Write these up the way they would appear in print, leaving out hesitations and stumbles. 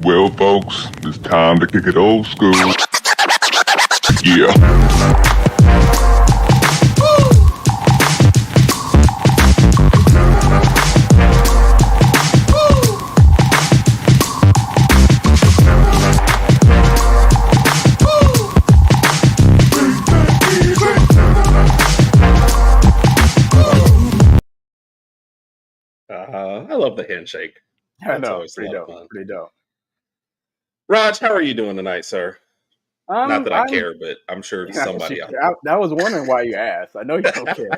Well, folks, it's time to kick it old school. Yeah. I love the handshake. I know, pretty dope. Raj, how are you doing tonight, sir? Not that I care, but I'm sure somebody out there. I was wondering why you asked. I know you don't care.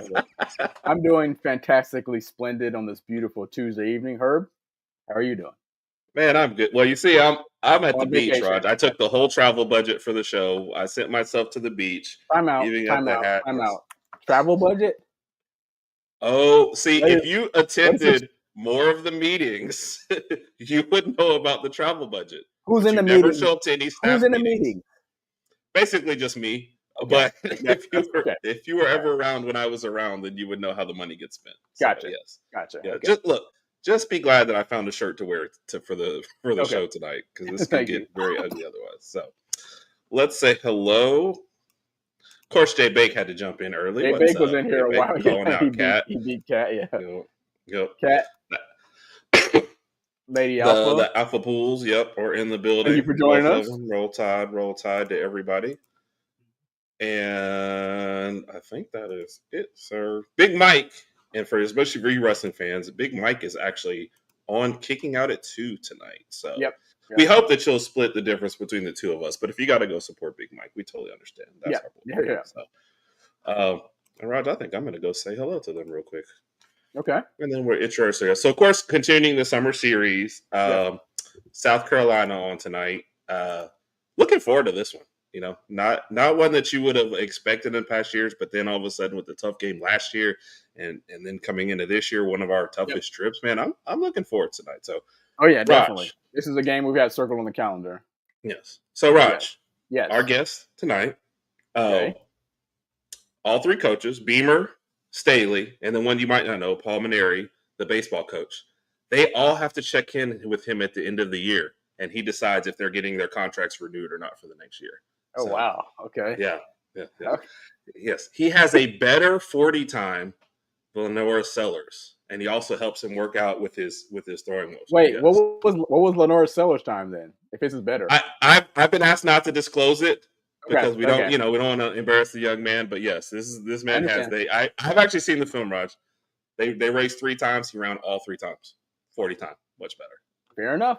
I'm doing fantastically splendid on this beautiful Tuesday evening. Herb, how are you doing? Man, I'm good. Well, you see, I'm at On the beach, vacation. Raj. I took the whole travel budget for the show. I sent myself to the beach. Time out. Travel budget? Oh, see, if you attended more of the meetings, you would know about the travel budget. Who's in the never meeting? show up to any staff Who's in the meetings. meeting? Basically just me. Okay. But if you were ever around when I was around, then you would know how the money gets spent. So, Gotcha. Yes. Gotcha. Yeah. Okay. Just be glad that I found a shirt to wear for the show tonight, because this could get very ugly otherwise. So let's say hello. Of course, Jay Bake had to jump in early. Jay Bake was in here a while. Going out, Cat. He beat Cat. Yeah. Yep. Cat. Lady Alpha. The Alpha Pools, are in the building. Thank you for joining us. Roll Tide to everybody. And I think that is it, sir. Big Mike, and for especially for you wrestling fans, Big Mike is actually on kicking out at 2 tonight. So we hope that you'll split the difference between the two of us. But if you got to go support Big Mike, we totally understand. That's our and Raj, I think I'm going to go say hello to them real quick. Okay. And then we're interested. So, of course, continuing the summer series, South Carolina on tonight. Looking forward to this one. You know, not one that you would have expected in past years, but then all of a sudden with the tough game last year and then coming into this year, one of our toughest trips, man, I'm looking forward tonight. So, definitely. This is a game we've had circled on the calendar. Yes. So, Raj, our guest tonight, all three coaches, Beamer, Staley, and the one you might not know, Paul Maneri, the baseball coach. They all have to check in with him at the end of the year, and he decides if they're getting their contracts renewed or not for the next year. Oh, wow. Okay. Yeah. Yes. He has a better 40 time than LaNorris Sellers, and he also helps him work out with his throwing motion. Wait, what was LaNorris Sellers' time then? If this is better, I've been asked not to disclose it. Because we don't, we don't want to embarrass the young man. But yes, this man has I've actually seen the film, Raj. They raced 3 times. He ran all 3 times. 40 times, much better. Fair enough.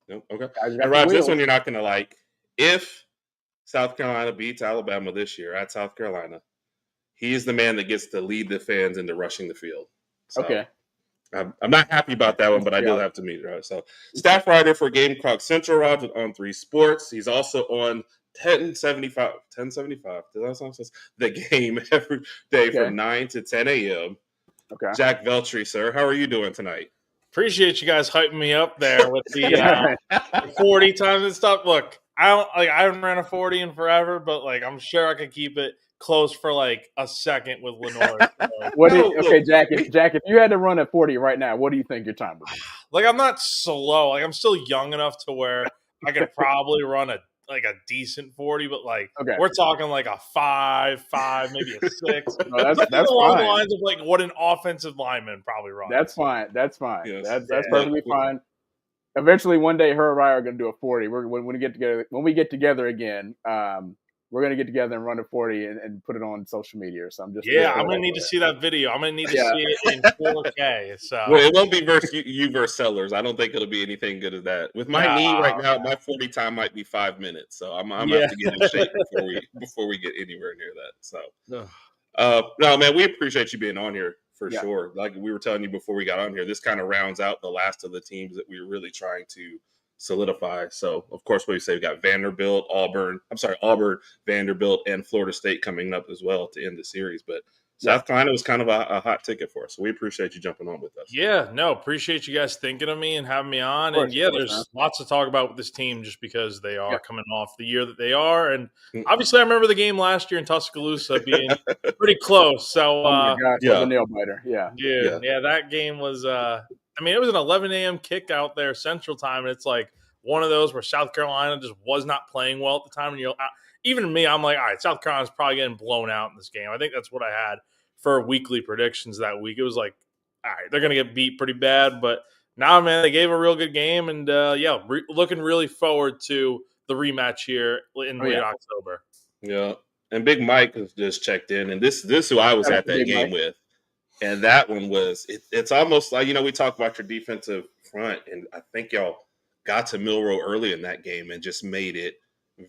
Nope. Okay. And Raj, this one you're not going to like. If South Carolina beats Alabama this year at South Carolina, he's the man that gets to lead the fans into rushing the field. So, okay. I'm not happy about that one, but I do have to meet Raj. So, staff writer for Gamecock Central, Raj, with On3 Sports. He's also on 1075. Did that sound sense? The game every day from 9 to 10 a.m. Okay. Jack Veltri, sir, how are you doing tonight? Appreciate you guys hyping me up there with the 40 times and stuff. Look, I haven't ran a 40 in forever, but I'm sure I could keep it close for a second with LaNorris. Jack, if you had to run at 40 right now, what do you think your time would be? I'm not slow. I'm still young enough to where I could probably run a decent 40, but we're talking a 5, maybe a 6. No, that's along fine. the lines of what an offensive lineman probably runs. That's fine. Yes. That's perfectly fine. Eventually, one day, her and I are going to do a 40. When we get together again, we're going to get together and run a 40 and put it on social media. So I'm going to need to see that video. I'm going to need to see it in 4K. So it won't be you versus Sellers. I don't think it'll be anything good as that. With my knee right now, my 40 time might be 5 minutes. So I'm going to have to get in shape before we get anywhere near that. So, no, man, we appreciate you being on here for sure. Like we were telling you before we got on here, this kind of rounds out the last of the teams that we were really trying to solidify. So, of course, what we say, we got Auburn, Vanderbilt, and Florida State coming up as well to end the series. But South Carolina was kind of a hot ticket for us. So we appreciate you jumping on with us. Yeah, no, appreciate you guys thinking of me and having me on. And there's lots to talk about with this team just because they are coming off the year that they are. And obviously I remember the game last year in Tuscaloosa being pretty close. So it was a nail biter. Yeah, that game was it was an 11 a.m. kick out there Central Time. And it's one of those where South Carolina just was not playing well at the time. And even me, I'm like, all right, South Carolina's probably getting blown out in this game. I think that's what I had for weekly predictions that week. It was like, all right, they're going to get beat pretty bad. But now, man, they gave a real good game. And, looking really forward to the rematch here in late October. Yeah. And Big Mike has just checked in. And this is who I was at that game with. And that one was it's almost like, we talk about your defensive front. And I think y'all got to Milroe early in that game and just made it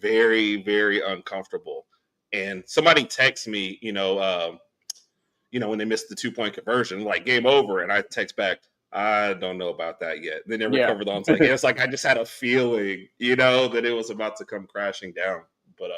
very, very uncomfortable. And somebody texted me, when they missed the 2-point conversion, like game over. And I text back, I don't know about that yet. Then they recovered on. It's like I just had a feeling, that it was about to come crashing down. But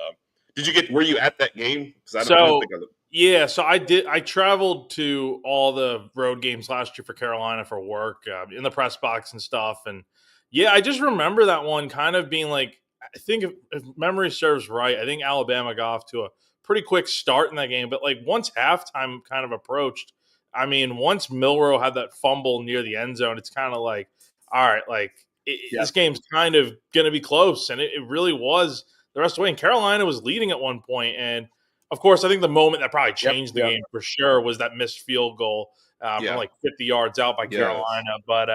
were you at that game? Because I don't think yeah, so I did. I traveled to all the road games last year for Carolina for work, in the press box and stuff. And yeah, I just remember that one kind of being like, I think if memory serves right, I think Alabama got off to a pretty quick start in that game. But like once halftime kind of approached, I mean, once Milroe had that fumble near the end zone, it's kind of like, all right, like this game's kind of going to be close. And it really was the rest of the way. And Carolina was leading at one point. And of course, I think the moment that probably changed the game for sure was that missed field goal from like 50 yards out by Carolina. But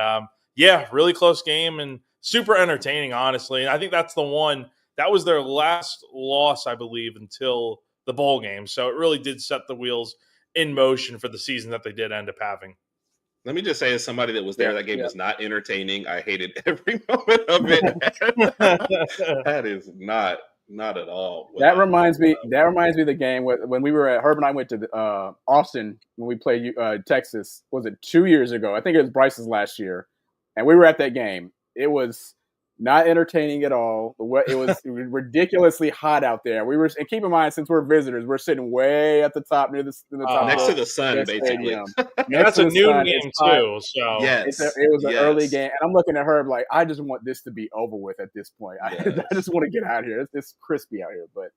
really close game and super entertaining, honestly. And I think that's the one that was their last loss, I believe, until the bowl game. So it really did set the wheels in motion for the season that they did end up having. Let me just say, as somebody that was there, that game was not entertaining. I hated every moment of it. That is not at all. That reminds me of the game when we were at Herb and I went to Austin when we played Texas. Was it 2 years ago? I think it was Bryce's last year, and we were at that game. It was not entertaining at all. It was ridiculously hot out there. And keep in mind, since we're visitors, we're sitting way at the top near the top next to the sun, basically. That's a noon game too. So it was an early game, and I'm looking at Herb like, I just want this to be over with at this point. I just want to get out of here. It's crispy out here, but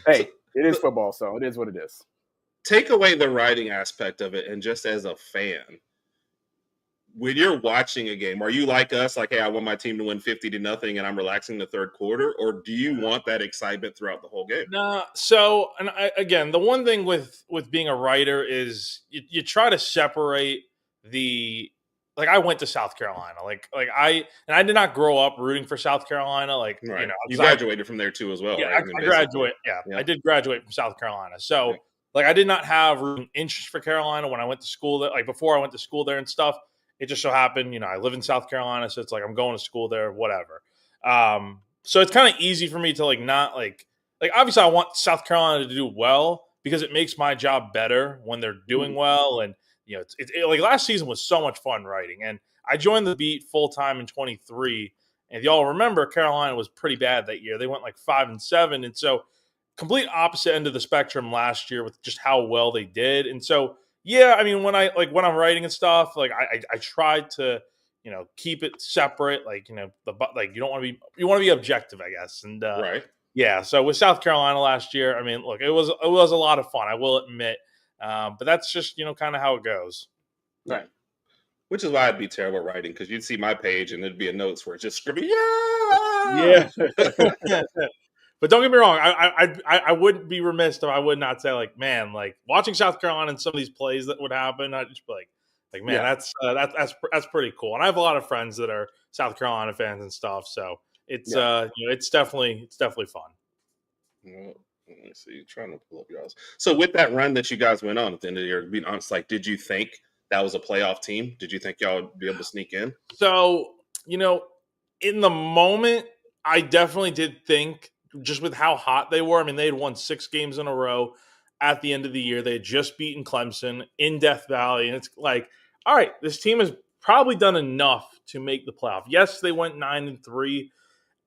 hey, it is football, so it is what it is. Take away the writing aspect of it, and just as a fan, when you're watching a game, are you like us, like, hey, I want my team to win 50-0 and I'm relaxing the third quarter? Or do you want that excitement throughout the whole game? No. So, again, the one thing with being a writer is you try to separate I went to South Carolina. I did not grow up rooting for South Carolina. Right. You graduated from there too as well. Yeah, right? I graduated. Yeah, I did graduate from South Carolina. So, I did not have interest for Carolina when I went to school there. Before I went to school there and stuff. It just so happened, I live in South Carolina, so it's like I'm going to school there, whatever. So it's kind of easy for me to not obviously I want South Carolina to do well because it makes my job better when they're doing well. And last season was so much fun writing, and I joined the beat full time in 23. And if y'all remember, Carolina was pretty bad that year. They went 5-7, and so complete opposite end of the spectrum last year with just how well they did. And so. Yeah, I mean, when I'm writing and stuff, I tried to, keep it separate. You don't want to be, you want to be objective, I guess. And right. Yeah, so with South Carolina last year, I mean, look, it was a lot of fun, I will admit. But that's just kind of how it goes. Right. Which is why I'd be terrible at writing, because you'd see my page and there'd be a notes where it's just screaming, yeah. But don't get me wrong, I wouldn't be remiss if I would not say, man, watching South Carolina and some of these plays that would happen, I'd just be like, man, that's pretty cool. And I have a lot of friends that are South Carolina fans and stuff, so it's it's definitely fun. Well, let me see, trying to pull up yours. So with that run that you guys went on at the end of the year, being honest, did you think that was a playoff team? Did you think y'all would be able to sneak in? So in the moment, I definitely did think. Just with how hot they were. I mean, they had won 6 games in a row at the end of the year. They had just beaten Clemson in Death Valley. And it's like, all right, this team has probably done enough to make the playoff. Yes, they went 9-3.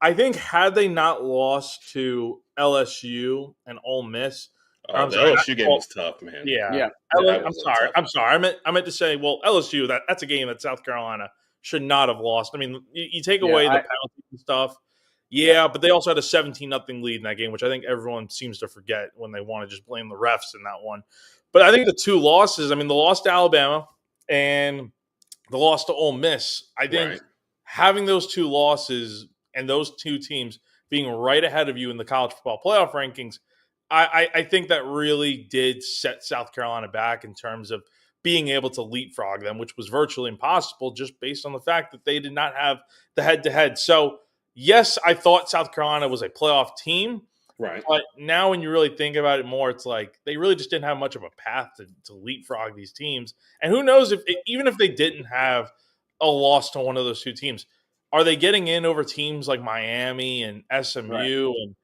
I think had they not lost to LSU and Ole Miss. The LSU game was tough, man. Yeah. I'm sorry. I meant to say, LSU, that's a game that South Carolina should not have lost. I mean, you take away the penalties and stuff. Yeah, but they also had a 17-0 lead in that game, which I think everyone seems to forget when they want to just blame the refs in that one. But I think the 2 losses, the loss to Alabama and the loss to Ole Miss, I think having those two losses and those two teams being right ahead of you in the college football playoff rankings, I think that really did set South Carolina back in terms of being able to leapfrog them, which was virtually impossible just based on the fact that they did not have the head-to-head. So, yes, I thought South Carolina was a playoff team. Right. But now when you really think about it more, it's like they really just didn't have much of a path to leapfrog these teams. And who knows even if they didn't have a loss to one of those two teams, are they getting in over teams like Miami and SMU? Right. And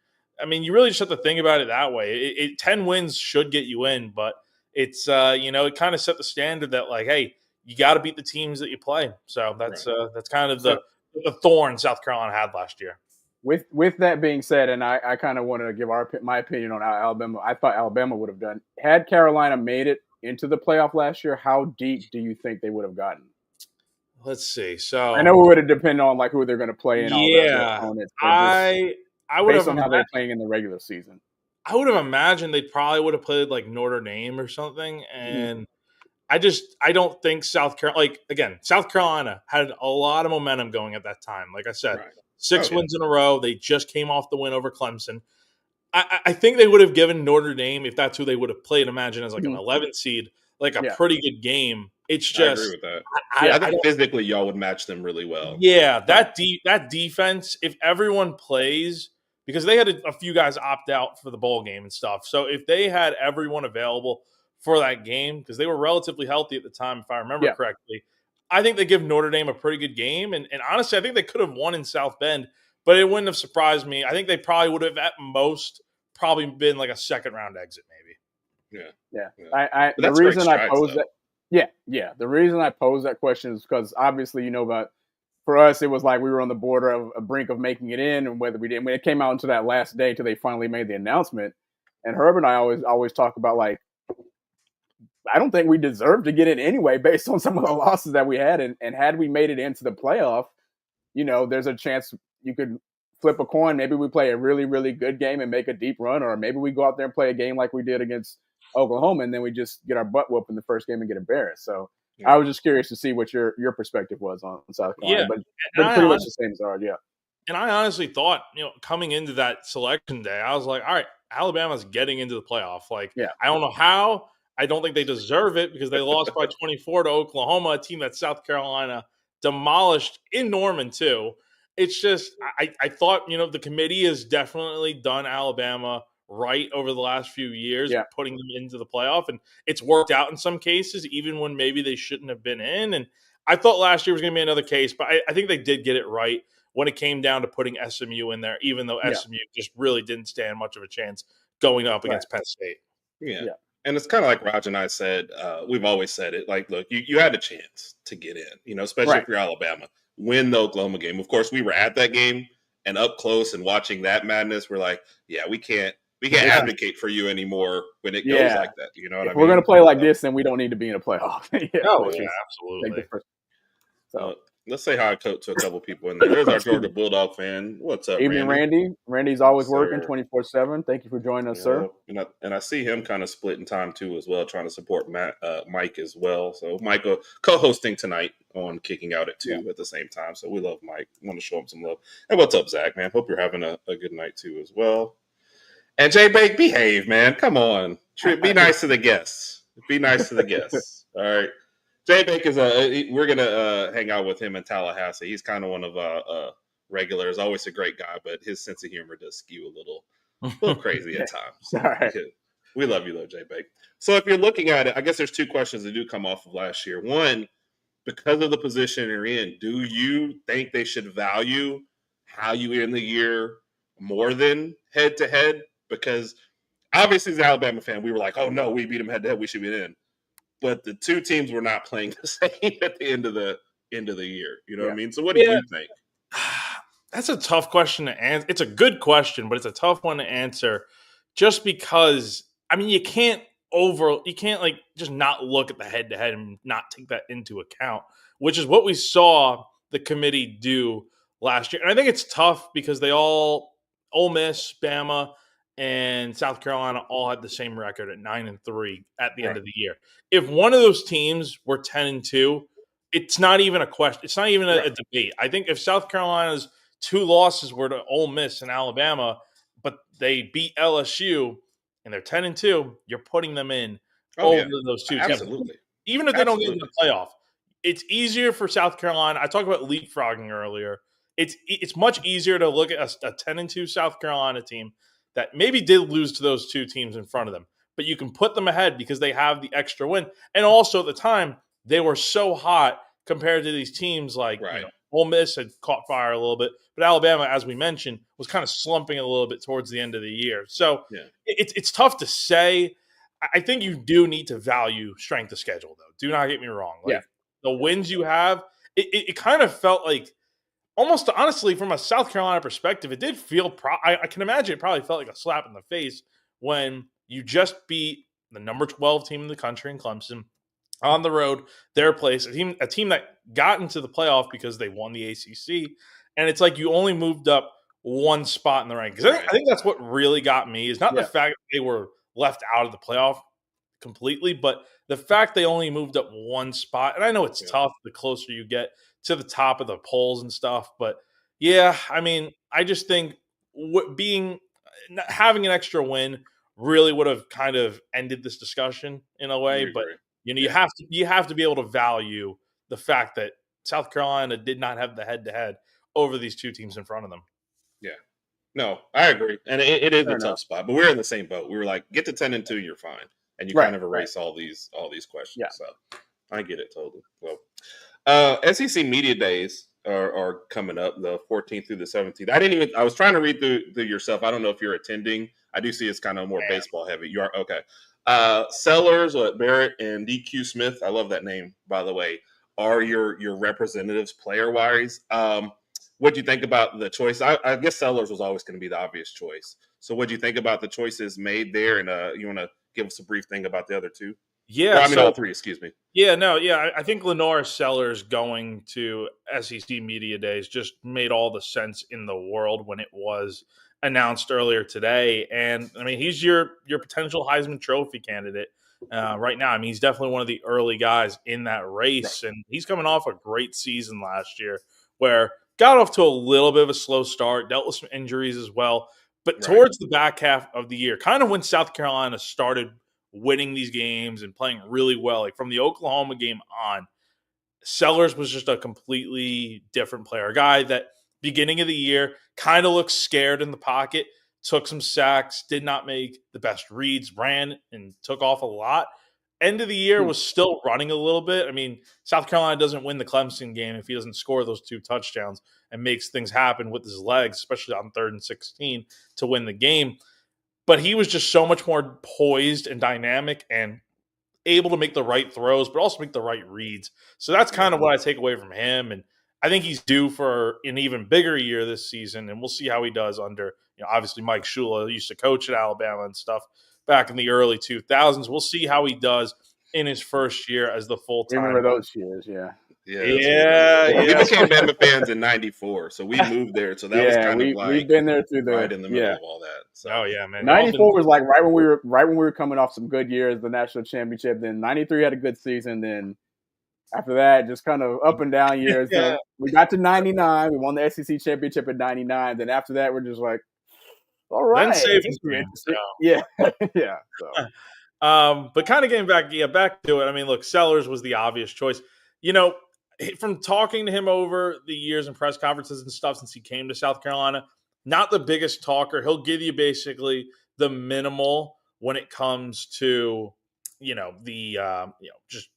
I mean, you really just have to think about it that way. 10 wins should get you in, but it's it kind of set the standard that like, hey, you got to beat the teams that you play. So that's kind of the thorn South Carolina had last year. With that being said, and I kind of wanted to give my opinion on Alabama. I thought Alabama would have done. Had Carolina made it into the playoff last year, how deep do you think they would have gotten? Let's see. So I know it would have depended on like who they're going to play and all that. Opponents, I would based have on how they're playing in the regular season. I would have imagined they probably would have played like Notre Dame or something, and I don't think South Carolina had a lot of momentum going at that time. Like I said. Right. 6 wins in a row. They just came off the win over Clemson. I think they would have given Notre Dame, if that's who they would have played, imagine as like an 11th seed, like a pretty good game. It's just I agree with that. I think physically y'all would match them really well. Yeah, that defense, if everyone plays, because they had a few guys opt out for the bowl game and stuff. So if they had everyone available for that game, because they were relatively healthy at the time, if I remember correctly, I think they give Notre Dame a pretty good game. And honestly, I think they could have won in South Bend, but it wouldn't have surprised me. I think they probably would have at most probably been like a second-round exit maybe. Yeah. The reason I pose that the reason I pose that question is because obviously, but for us, it was like we were on the border of a brink of making it in, and whether we did. When it came out into that last day till they finally made the announcement, and Herb and I always talk about like, I don't think we deserved to get in anyway based on some of the losses that we had. And had we made it into the playoff, there's a chance you could flip a coin. Maybe we play a really, really good game and make a deep run, or maybe we go out there and play a game like we did against Oklahoma, and then we just get our butt whooped in the first game and get embarrassed. So I was just curious to see what your perspective was on South Carolina. But pretty much the same as ours, And I honestly thought, coming into that selection day, I was like, all right, Alabama's getting into the playoff. Like, I don't know how. I don't think they deserve it because they lost by 24 to Oklahoma, a team that South Carolina demolished in Norman too. It's just I thought, the committee has definitely done Alabama right over the last few years, putting them into the playoff. And it's worked out in some cases, even when maybe they shouldn't have been in. And I thought last year was going to be another case, but I think they did get it right when it came down to putting SMU in there, even though SMU just really didn't stand much of a chance going up against Penn State. Yeah. And it's kind of like Raj and I said, we've always said it, like, look, you had a chance to get in, especially if you're Alabama. Win the Oklahoma game. Of course, we were at that game and up close and watching that madness. We're like, we can't advocate for you anymore when it goes like that. You know what I mean? We're going to play like this, then we don't need to be in a playoff. Absolutely. So let's say hi to a couple people in there. There's our Georgia Bulldog fan. What's up, Evening, Randy? Randy's always working 24/7. Thank you for joining us, sir. And I see him kind of splitting time too as well, trying to support Mike as well. So Mike co-hosting tonight on Kicking Out at 2 at the same time. So we love Mike. Want to show him some love. And what's up, Zach, man? Hope you're having a good night too as well. And Jaybee, behave, man. Come on. Be nice to the guests. Be nice to the guests. All right. Jaybee is we're gonna hang out with him in Tallahassee. He's kind of one of regulars. Always a great guy, but his sense of humor does skew a little crazy at times. All right. We love you though, Jaybee. So if you're looking at it, I guess there's two questions that do come off of last year. One, because of the position you're in, do you think they should value how you end the year more than head to head? Because obviously, as an Alabama fan, we were like, "Oh no, we beat them head to head. We should be in." But the two teams were not playing the same at the end of the year. You know what I mean? So what do you think? That's a tough question to answer. It's a good question, but it's a tough one to answer just because, you can't like just not look at the head to head and not take that into account, which is what we saw the committee do last year. And I think it's tough because Ole Miss, Bama, and South Carolina all had the same record at 9-3 at the end of the year. If one of those teams were 10-2, it's not even a question. It's not even a debate. I think if South Carolina's 2 losses were to Ole Miss and Alabama, but they beat LSU and they're 10-2, you're putting them in over those 2 teams. Absolutely. Even if they don't get into the playoff, it's easier for South Carolina. I talked about leapfrogging earlier. It's much easier to look at a 10-2 South Carolina team that maybe did lose to those 2 teams in front of them, but you can put them ahead because they have the extra win. And also at the time, they were so hot compared to these teams like Ole Miss had caught fire a little bit, but Alabama, as we mentioned, was kind of slumping a little bit towards the end of the year. So it's tough to say. I think you do need to value strength of schedule, though. Do not get me wrong. The wins you have, it kind of felt like almost honestly from a South Carolina perspective, it did feel I can imagine it probably felt like a slap in the face when you just beat the number 12 team in the country in Clemson on the road, their place, a team that got into the playoff because they won the ACC, and it's like you only moved up 1 spot in the rankings. I think that's what really got me is not the fact that they were left out of the playoff completely, but the fact they only moved up 1 spot. And I know it's tough the closer you get to the top of the polls and stuff, but I mean, I just think having an extra win really would have kind of ended this discussion in a way, but you have to be able to value the fact that South Carolina did not have the head-to-head over these 2 teams in front of them. Yeah. No, I agree. And it is a tough spot, but we're in the same boat. We were like, get to 10-2, you're fine. And you kind of erase all these questions. Yeah. So I get it totally. Well, SEC Media Days are coming up, the 14th through the 17th. I was trying to read through yourself. I don't know if you're attending. I do see it's kind of more baseball heavy. You are? Okay. Sellers, Barrett, and DQ Smith, I love that name, by the way, are your representatives player-wise. What do you think about the choice? I guess Sellers was always going to be the obvious choice. So what do you think about the choices made there? And you want to give us a brief thing about the other 2? Yeah. All 3, excuse me. I think LaNorris Sellers going to SEC Media Days just made all the sense in the world when it was announced earlier today. And, I mean, he's your potential Heisman Trophy candidate right now. I mean, he's definitely one of the early guys in that race. Right. And he's coming off a great season last year where got off to a little bit of a slow start, dealt with some injuries as well. But towards the back half of the year, kind of when South Carolina started winning these games and playing really well, like from the Oklahoma game on, Sellers was just a completely different player. A guy that beginning of the year kind of looked scared in the pocket, took some sacks, did not make the best reads, ran and took off a lot. End of the year was still running a little bit. I mean, South Carolina doesn't win the Clemson game if he doesn't score those 2 touchdowns and makes things happen with his legs, especially on 3rd and 16 to win the game. But he was just so much more poised and dynamic and able to make the right throws, but also make the right reads. So that's kind of what I take away from him. And I think he's due for an even bigger year this season. And we'll see how he does under, obviously Mike Shula used to coach at Alabama and stuff back in the early 2000s. We'll see how he does in his first year as the full-time. Remember those years, yeah. We became Bama fans in '94, so we moved there. So that was kind of like we've been there through right in the middle of all that. So. Man. '94 was like right when we were coming off some good years, the national championship. Then '93 had a good season. Then after that, just kind of up and down years. So we got to '99. We won the SEC championship in '99. Then after that, we're just like, all right. Then yeah. So. But kind of getting back to it. I mean, look, Sellers was the obvious choice. From talking to him over the years in press conferences and stuff since he came to South Carolina, not the biggest talker. He'll give you basically the minimal when it comes to, just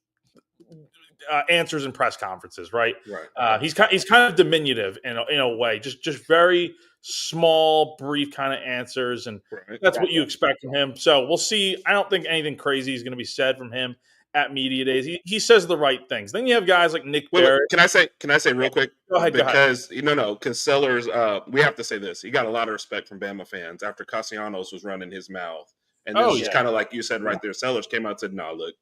answers in press conferences, right? Right. He's kind of diminutive in a way, just very small, brief kind of answers, and that's what you expect from him. So we'll see. I don't think anything crazy is going to be said from him at Media Days. He says the right things. Then you have guys like Nick Barrett. Can I say real quick? Go ahead. Because because Sellers, we have to say this. He got a lot of respect from Bama fans after Castellanos was running his mouth, and this is kind of like you said right there. Sellers came out and said, "No, look,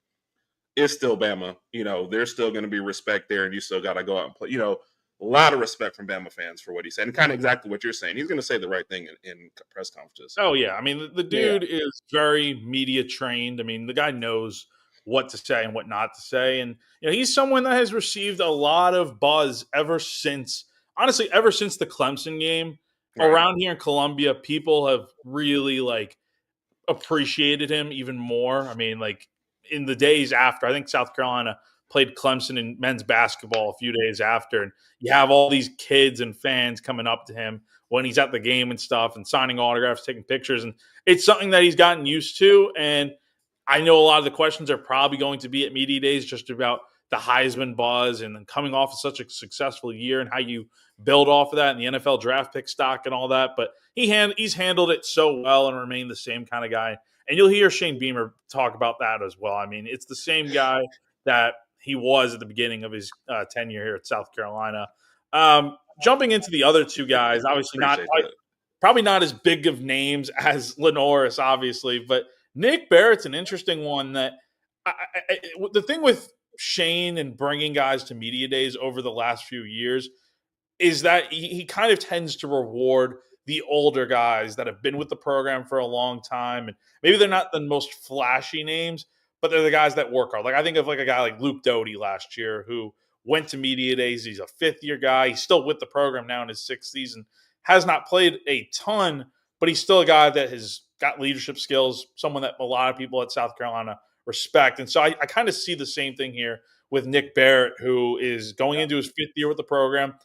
it's still Bama. There's still going to be respect there, and you still got to go out and play." A lot of respect from Bama fans for what he said, and kind of exactly what you're saying. He's going to say the right thing in press conferences. Oh yeah, I mean the dude is very media trained. I mean the guy knows what to say and what not to say. And he's someone that has received a lot of buzz ever since the Clemson game. Right. Around here in Columbia, people have really appreciated him even more. I mean, in the days after, I think South Carolina played Clemson in men's basketball a few days after, and you have all these kids and fans coming up to him when he's at the game and stuff and signing autographs, taking pictures, and it's something that he's gotten used to. And I know a lot of the questions are probably going to be at media days just about the Heisman buzz and then coming off of such a successful year and how you build off of that and the NFL draft pick stock and all that. But he's handled it so well and remained the same kind of guy. And you'll hear Shane Beamer talk about that as well. I mean, it's the same guy that he was at the beginning of his tenure here at South Carolina. Jumping into the other two guys, obviously probably not as big of names as LaNorris, obviously, but Nick Barrett's an interesting one. That the thing with Shane and bringing guys to media days over the last few years is that he kind of tends to reward the older guys that have been with the program for a long time, and maybe they're not the most flashy names, but they're the guys that work hard. I think of a guy like Luke Doty last year who went to media days. He's a fifth-year guy. He's still with the program now in his sixth season. Has not played a ton, but he's still a guy that has got leadership skills, someone that a lot of people at South Carolina respect. And so I kind of see the same thing here with Nick Barrett, who is going into his fifth year with the program.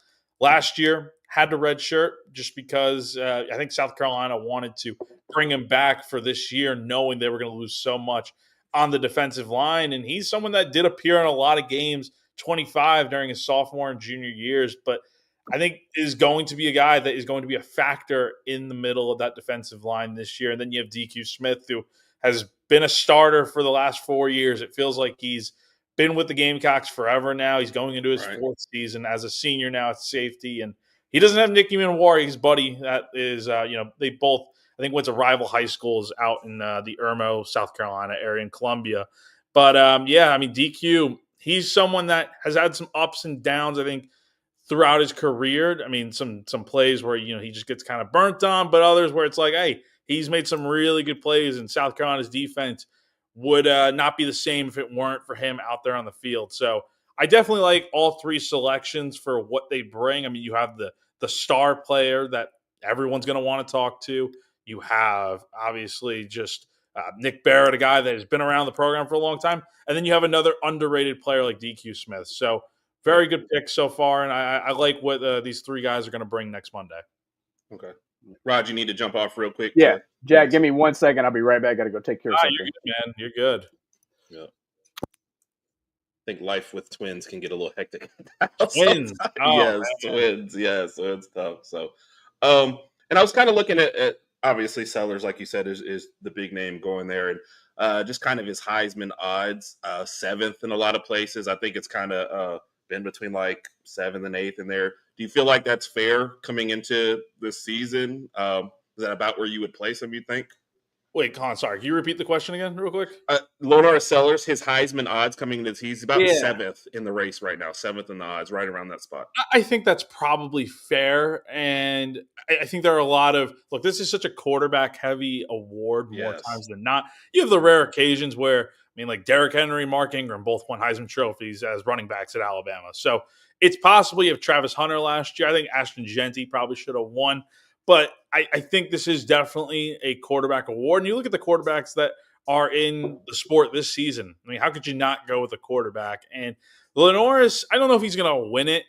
Last year, had the red shirt just because I think South Carolina wanted to bring him back for this year, knowing they were going to lose so much on the defensive line. And he's someone that did appear in a lot of games, 25 during his sophomore and junior years, but I think is going to be a guy that is going to be a factor in the middle of that defensive line this year. And then you have DQ Smith, who has been a starter for the last 4 years. It feels like he's been with the Gamecocks forever now. He's going into his fourth season as a senior now at safety. And he doesn't have Nicky Minwari, his buddy. That is, they both, I think, went to rival high schools out in the Irmo, South Carolina area in Columbia. But, DQ, he's someone that has had some ups and downs, I think, throughout his career. I mean, some plays where, he just gets kind of burnt on, but others where it's like, hey, he's made some really good plays, and South Carolina's defense would not be the same if it weren't for him out there on the field. So I definitely like all three selections for what they bring. I mean, you have the star player that everyone's going to want to talk to. You have, obviously, just Nick Barrett, a guy that has been around the program for a long time. And then you have another underrated player like DQ Smith. So very good pick so far, and I like what these three guys are going to bring next Monday. Okay. Rod, you need to jump off real quick. Yeah. Jack, give me 1 second. I'll be right back. Got to go take care of something. You're good, man. You're good. Yeah. I think life with twins can get a little hectic. Twins. Twins. Yes, so it's tough. So, and I was kind of looking at obviously Sellers, like you said, is the big name going there, and just kind of his Heisman odds, seventh in a lot of places. I think it's kind of been between 7th and 8th in there. Do you feel like that's fair coming into this season? Is that about where you would place him, you think? Wait, Colin, sorry. Can you repeat the question again real quick? LaNorris Sellers, his Heisman odds coming into he's about 7th in the race right now, 7th in the odds, right around that spot. I think that's probably fair. And I think there are a lot of – look, this is such a quarterback-heavy award more times than not. You have the rare occasions where, Derrick Henry, Mark Ingram both won Heisman trophies as running backs at Alabama. So it's possible you have Travis Hunter last year. I think Ashton Genty probably should have won. But I think this is definitely a quarterback award. And you look at the quarterbacks that are in the sport this season. How could you not go with a quarterback? And LaNorris, I don't know if he's going to win it,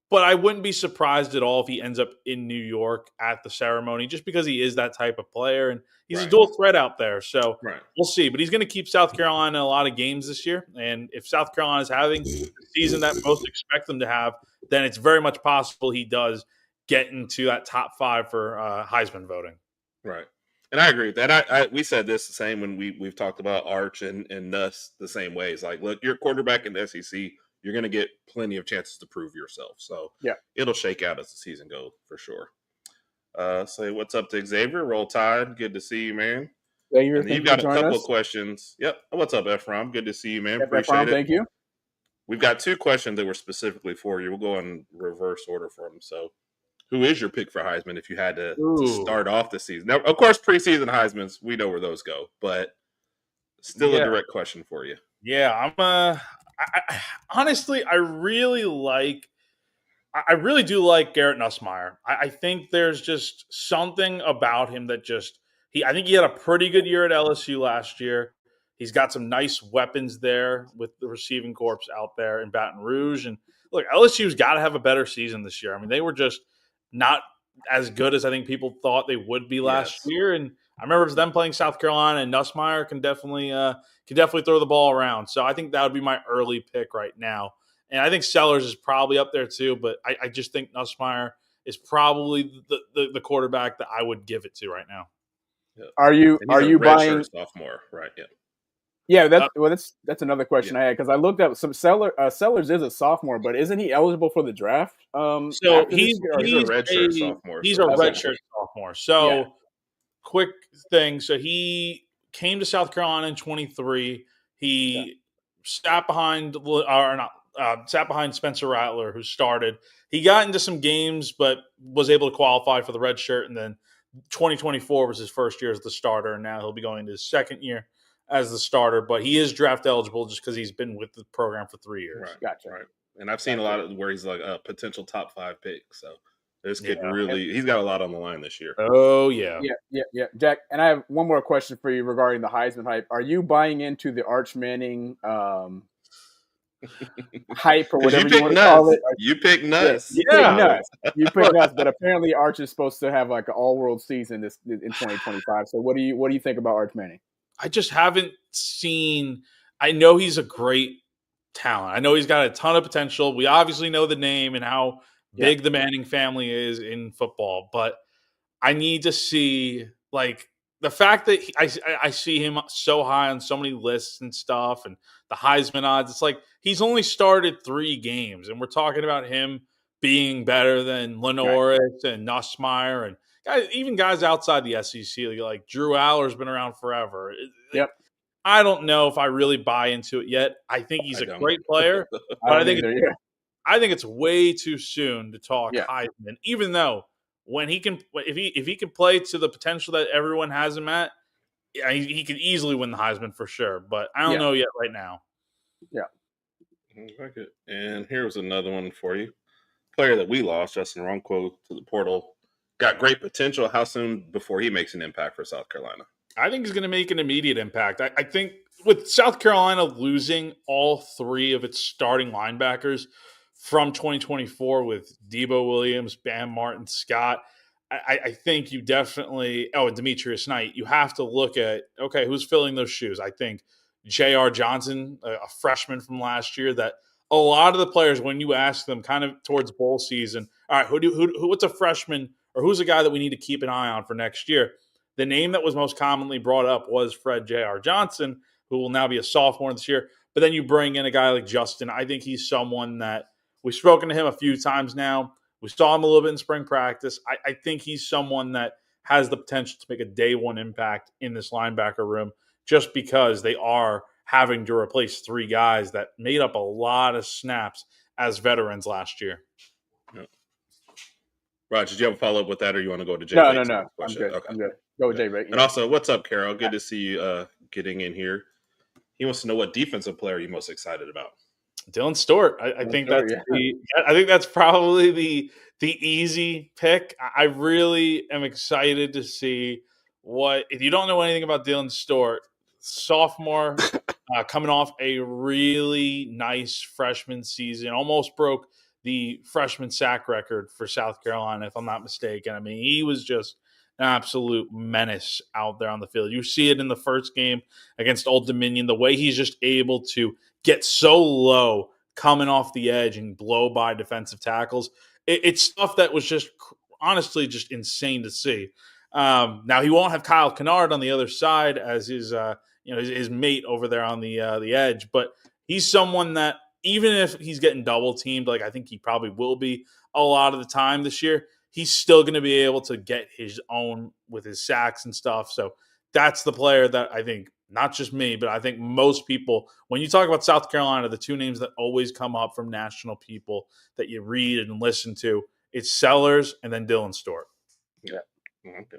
but I wouldn't be surprised at all if he ends up in New York at the ceremony just because he is that type of player. And he's a dual threat out there. So we'll see. But he's going to keep South Carolina in a lot of games this year. And if South Carolina is having the season that most expect them to have, then it's very much possible he does get into that top 5 for Heisman voting. Right. And I agree with that. We said this the same when we've talked about Arch and Nuss the same ways. Look, you're a quarterback in the SEC. You're going to get plenty of chances to prove yourself. So it'll shake out as the season goes for sure. Say what's up to Xavier. Roll Tide. Good to see you, man. Xavier, you've got a couple of questions. Yep. What's up, Ephraim? Good to see you, man. Appreciate Ephraim, it. thank you. We've got 2 questions that were specifically for you. We'll go in reverse order for them. So, who is your pick for Heisman if you had to start off the season? Now, of course, preseason Heismans, we know where those go, but still a direct question for you. Yeah, honestly, I really do like Garrett Nussmeier. I think there's just something about him that I think he had a pretty good year at LSU last year. He's got some nice weapons there with the receiving corps out there in Baton Rouge. And look, LSU's got to have a better season this year. I mean, they were just not as good as I think people thought they would be last year. And I remember it was them playing South Carolina, and Nussmeier can definitely throw the ball around. So I think that would be my early pick right now. And I think Sellers is probably up there too, but I just think Nussmeier is probably the quarterback that I would give it to right now. Yeah. Are you buying sophomore? Right. Yeah. Yeah, that's another question I had, because I looked up some Sellers is a sophomore, but isn't he eligible for the draft? So he's a redshirt sophomore. He's a redshirt sophomore. So quick thing. So he came to South Carolina in 23. He sat behind Spencer Rattler, who started. He got into some games, but was able to qualify for the red shirt. And then 2024 was his first year as the starter, and now he'll be going to his second year as the starter. But he is draft eligible just because he's been with the program for 3 years. Right. Gotcha. Right. And I've seen a lot of where he's like a potential top 5 pick. So this kid he's got a lot on the line this year. Oh, yeah. Yeah. Jack, and I have one more question for you regarding the Heisman hype. Are you buying into the Arch Manning hype or whatever you want to call it? You pick nuts. You pick nuts. But apparently Arch is supposed to have like an all-world season in 2025. So what do you think about Arch Manning? I just haven't seen – I know he's a great talent. I know he's got a ton of potential. We obviously know the name and how big the Manning family is in football. But I need to see – like the fact that I see him so high on so many lists and stuff and the Heisman odds, it's like he's only started 3 games. And we're talking about him being better than LaNorris and Nussmeier and even guys outside the SEC, like Drew Aller's been around forever. I don't know if I really buy into it yet. I think he's a great player, but I think it's way too soon to talk Heisman. Even though if he can play to the potential that everyone has him at, he could easily win the Heisman for sure. But I don't know yet right now. Yeah. Okay. And here's another one for you. Player that we lost, Justin Ronquo, to the portal. Got great potential. How soon before he makes an impact for South Carolina? I think he's going to make an immediate impact. I think with South Carolina losing all 3 of its starting linebackers from 2024 with Debo Williams, Bam Martin, Scott, I think you definitely – and Demetrius Knight, you have to look at, okay, who's filling those shoes? I think J.R. Johnson, a freshman from last year, that a lot of the players, when you ask them kind of towards bowl season, all right, what's a freshman – or who's a guy that we need to keep an eye on for next year? The name that was most commonly brought up was Fred J.R. Johnson, who will now be a sophomore this year. But then you bring in a guy like Justin. I think he's someone that we've spoken to him a few times now. We saw him a little bit in spring practice. I think he's someone that has the potential to make a day one impact in this linebacker room just because they are having to replace 3 guys that made up a lot of snaps as veterans last year. Yeah. Raj, did you have a follow-up with that, or you want to go to Jay? No. I'm good. Okay. I'm good. Go with Jay. And also, what's up, Carol? Good to see you getting in here. He wants to know what defensive player are you most excited about. Dylan Stewart. I think that's probably the easy pick. I really am excited to see what. If you don't know anything about Dylan Stewart, sophomore, coming off a really nice freshman season, almost broke the freshman sack record for South Carolina, if I'm not mistaken. I mean, he was just an absolute menace out there on the field. You see it in the first game against Old Dominion, the way he's just able to get so low coming off the edge and blow by defensive tackles. It's stuff that was just honestly just insane to see. Now, he won't have Kyle Kennard on the other side as his mate over there on the edge, but he's someone that, even if he's getting double teamed, like I think he probably will be a lot of the time this year, he's still going to be able to get his own with his sacks and stuff. So that's the player that I think, not just me, but I think most people, when you talk about South Carolina, the 2 names that always come up from national people that you read and listen to, it's Sellers and then Dylan Stewart. Yeah. Okay.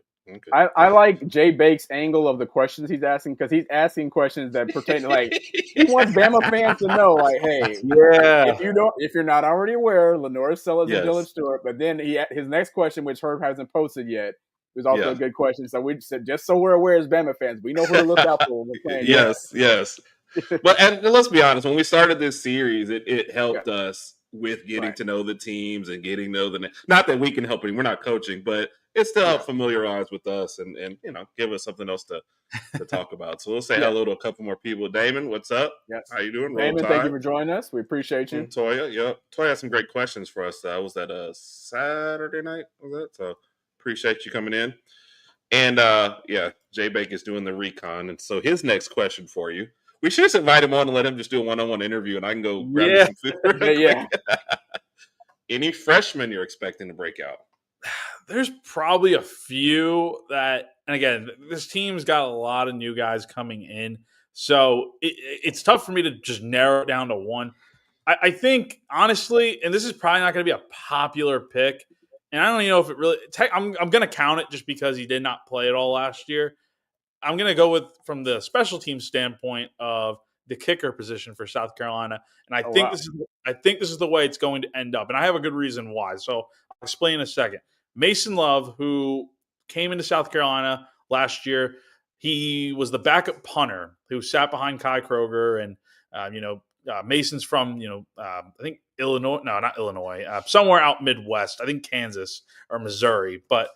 I like Jaybee's angle of the questions he's asking because he's asking questions that pertain to he wants Bama fans to know, hey, if you're not already aware, LaNorris Sellers and Dylan Stewart. But then his next question, which Herb hasn't posted yet, was also a good question. So we said, just so we're aware as Bama fans, we know who to look out for when we're playing. Yes. But and let's be honest, when we started this series, it helped us with getting to know the teams and getting to know the not that we can help it, we're not coaching, but it still helped familiarize with us and give us something else to talk about. So we'll say hello to a couple more people. Damon, what's up? Yes. How you doing? Damon, thank you for joining us. We appreciate you. And Toya, Toya had some great questions for us. Was that a Saturday night? Was that? So appreciate you coming in. And Jaybee is doing the recon. And so his next question for you. We should just invite him on and let him just do a one-on-one interview, and I can go grab you some food. Any freshmen you're expecting to break out? There's probably a few that, and again, this team's got a lot of new guys coming in, so it's tough for me to just narrow it down to one. I think, honestly, and this is probably not going to be a popular pick, and I don't even know if it really – I'm going to count it just because he did not play at all last year. I'm going to go from the special team standpoint of the kicker position for South Carolina, and I think this is the way it's going to end up, and I have a good reason why. So I'll explain in a second. Mason Love, who came into South Carolina last year, he was the backup punter who sat behind Kai Kroger, and Mason's from I think Illinois, no, not Illinois, somewhere out Midwest, I think Kansas or Missouri, but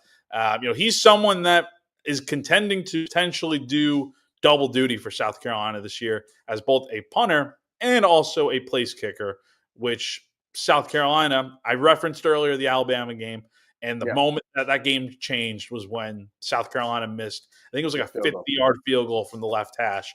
he's someone that is contending to potentially do double duty for South Carolina this year as both a punter and also a place kicker, which South Carolina, I referenced earlier the Alabama game, and the moment that game changed was when South Carolina missed, I think it was like a 50-yard field goal from the left hash.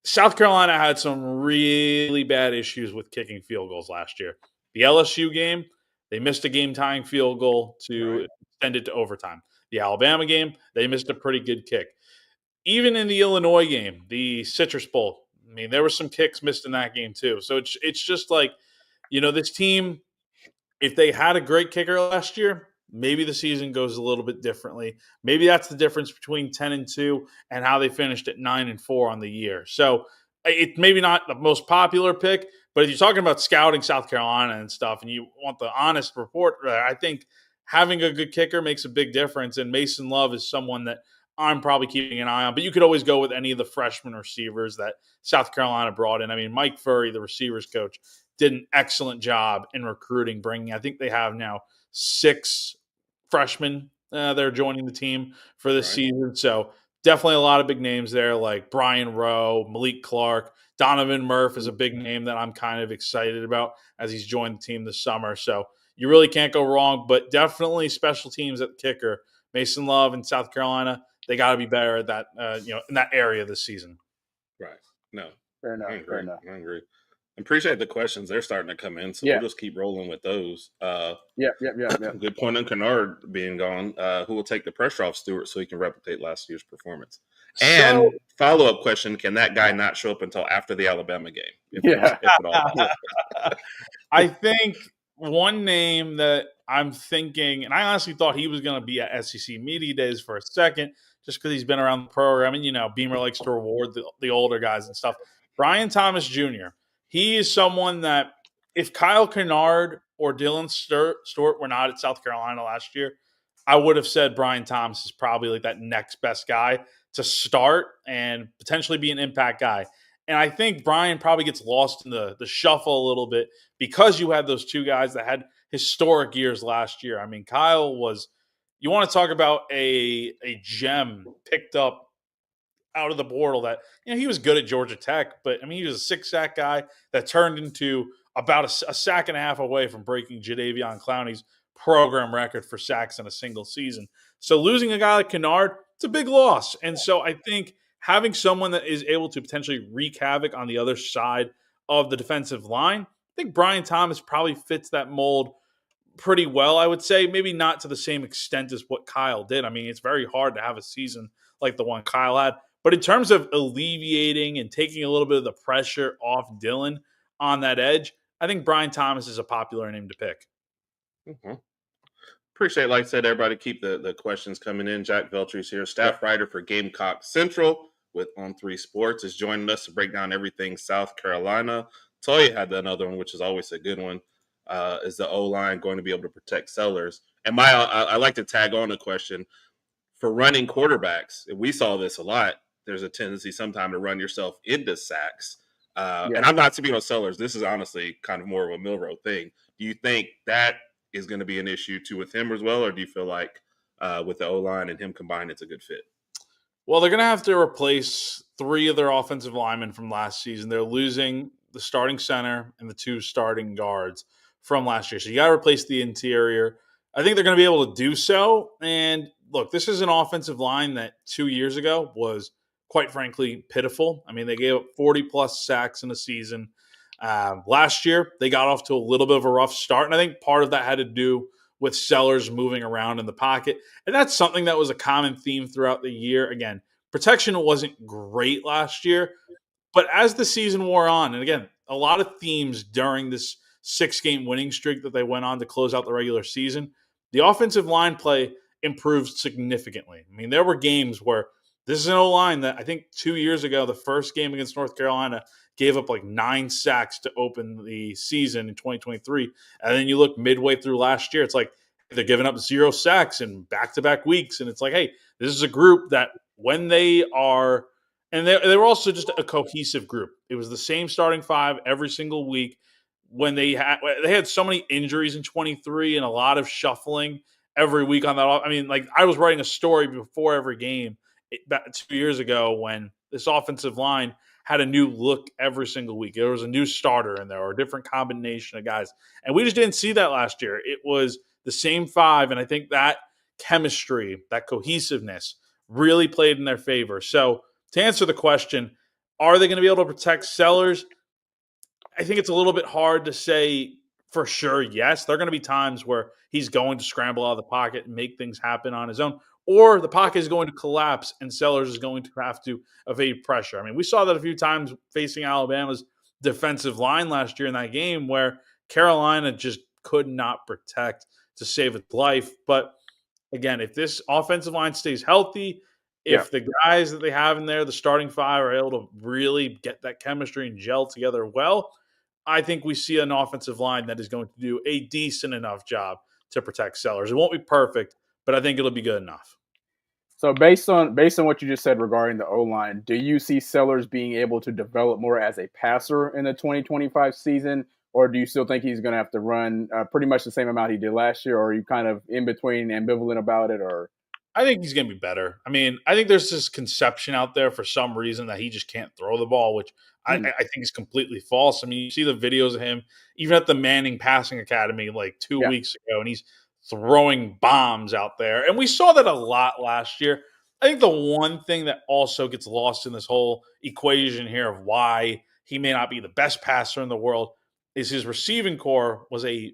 South Carolina had some really bad issues with kicking field goals last year. The LSU game, they missed a game-tying field goal to extend it to overtime. The Alabama game, they missed a pretty good kick. Even in the Illinois game, the Citrus Bowl, I mean, there were some kicks missed in that game too. So it's just this team, if they had a great kicker last year, maybe the season goes a little bit differently. Maybe that's the difference between 10-2 and how they finished at 9-4 on the year. So it's maybe not the most popular pick, but if you're talking about scouting South Carolina and stuff and you want the honest report, I think having a good kicker makes a big difference, and Mason Love is someone that I'm probably keeping an eye on. But you could always go with any of the freshman receivers that South Carolina brought in. I mean, Mike Furry, the receivers coach, did an excellent job in recruiting, I think they have now 6 freshmen that are joining the team for this season. So definitely a lot of big names there, like Brian Rowe, Malik Clark. Donovan Murph is a big name that I'm kind of excited about as he's joined the team this summer. So you really can't go wrong, but definitely special teams at the kicker. Mason Love in South Carolina, they got to be better at that, in that area this season. Right. No. Fair enough. I agree. Appreciate the questions. They're starting to come in, so we'll just keep rolling with those. Good point on Kennard being gone. Who will take the pressure off Stewart so he can replicate last year's performance? And follow-up question, can that guy not show up until after the Alabama game? If at all? I think one name that I'm thinking, and I honestly thought he was going to be at SEC Media Days for a second, just because he's been around the program, and Beamer likes to reward the older guys and stuff. Brian Thomas Jr., he is someone that if Kyle Kennard or Dylan Stewart were not at South Carolina last year, I would have said Brian Thomas is probably like that next best guy to start and potentially be an impact guy. And I think Brian probably gets lost in the shuffle a little bit because you had those two guys that had historic years last year. I mean, Kyle was – you want to talk about a gem picked up out of the portal that, he was good at Georgia Tech, but, I mean, he was a 6-sack guy that turned into about a sack and a half away from breaking Jadeveon Clowney's program record for sacks in a single season. So losing a guy like Kennard, it's a big loss. And so I think having someone that is able to potentially wreak havoc on the other side of the defensive line, I think Brian Thomas probably fits that mold pretty well, I would say. Maybe not to the same extent as what Kyle did. I mean, it's very hard to have a season like the one Kyle had. But in terms of alleviating and taking a little bit of the pressure off Dylan on that edge, I think Brian Thomas is a popular name to pick. Mm-hmm. Appreciate, like I said, everybody keep the questions coming in. Jack Veltri is here, staff writer for Gamecock Central with On3 Sports, is joining us to break down everything South Carolina. Toya had another one, which is always a good one. Is the O-line going to be able to protect Sellers? And I like to tag on a question for running quarterbacks. And we saw this a lot. There's a tendency sometime to run yourself into sacks. And I'm not speaking on Sellers. This is honestly kind of more of a Milrow thing. Do you think that is going to be an issue too with him as well, or do you feel like with the O-line and him combined, it's a good fit? Well, they're going to have to replace 3 of their offensive linemen from last season. They're losing the starting center and the 2 starting guards from last year. So you got to replace the interior. I think they're going to be able to do so. And look, this is an offensive line that 2 years ago was, quite frankly, pitiful. I mean, they gave up 40-plus sacks in a season. Last year, they got off to a little bit of a rough start, and I think part of that had to do with Sellers moving around in the pocket. And that's something that was a common theme throughout the year. Again, protection wasn't great last year, but as the season wore on, and again, a lot of themes during this 6-game winning streak that they went on to close out the regular season, the offensive line play improved significantly. I mean, there were games where this is an O-line that I think 2 years ago, the first game against North Carolina, gave up like 9 sacks to open the season in 2023. And then you look midway through last year, it's like they're giving up 0 sacks in back-to-back weeks. And it's like, hey, this is a group that when they are – and they were also just a cohesive group. It was the same starting 5 every single week. When they had so many injuries in 23 and a lot of shuffling every week on that. I mean, like I was writing a story before every game about 2 years ago when this offensive line had a new look every single week. There was a new starter in there or a different combination of guys. And we just didn't see that last year. It was the same 5, and I think that chemistry, that cohesiveness really played in their favor. So to answer the question, are they going to be able to protect Sellers? I think it's a little bit hard to say for sure yes. There are going to be times where he's going to scramble out of the pocket and make things happen on his own, or the pocket is going to collapse and Sellers is going to have to evade pressure. I mean, we saw that a few times facing Alabama's defensive line last year in that game where Carolina just could not protect to save its life. But again, if this offensive line stays healthy, if the guys that they have in there, the starting 5, are able to really get that chemistry and gel together well, I think we see an offensive line that is going to do a decent enough job to protect Sellers. It won't be perfect, but I think it'll be good enough. So based on what you just said regarding the O-line, do you see Sellers being able to develop more as a passer in the 2025 season, or do you still think he's going to have to run pretty much the same amount he did last year, or are you kind of in between, ambivalent about it? Or I think he's going to be better. I mean, I think there's this conception out there for some reason that he just can't throw the ball, which I think is completely false. I mean, you see the videos of him even at the Manning Passing Academy like 2 weeks ago, and he's throwing bombs out there. And we saw that a lot last year. I think the one thing that also gets lost in this whole equation here of why he may not be the best passer in the world is his receiving core was a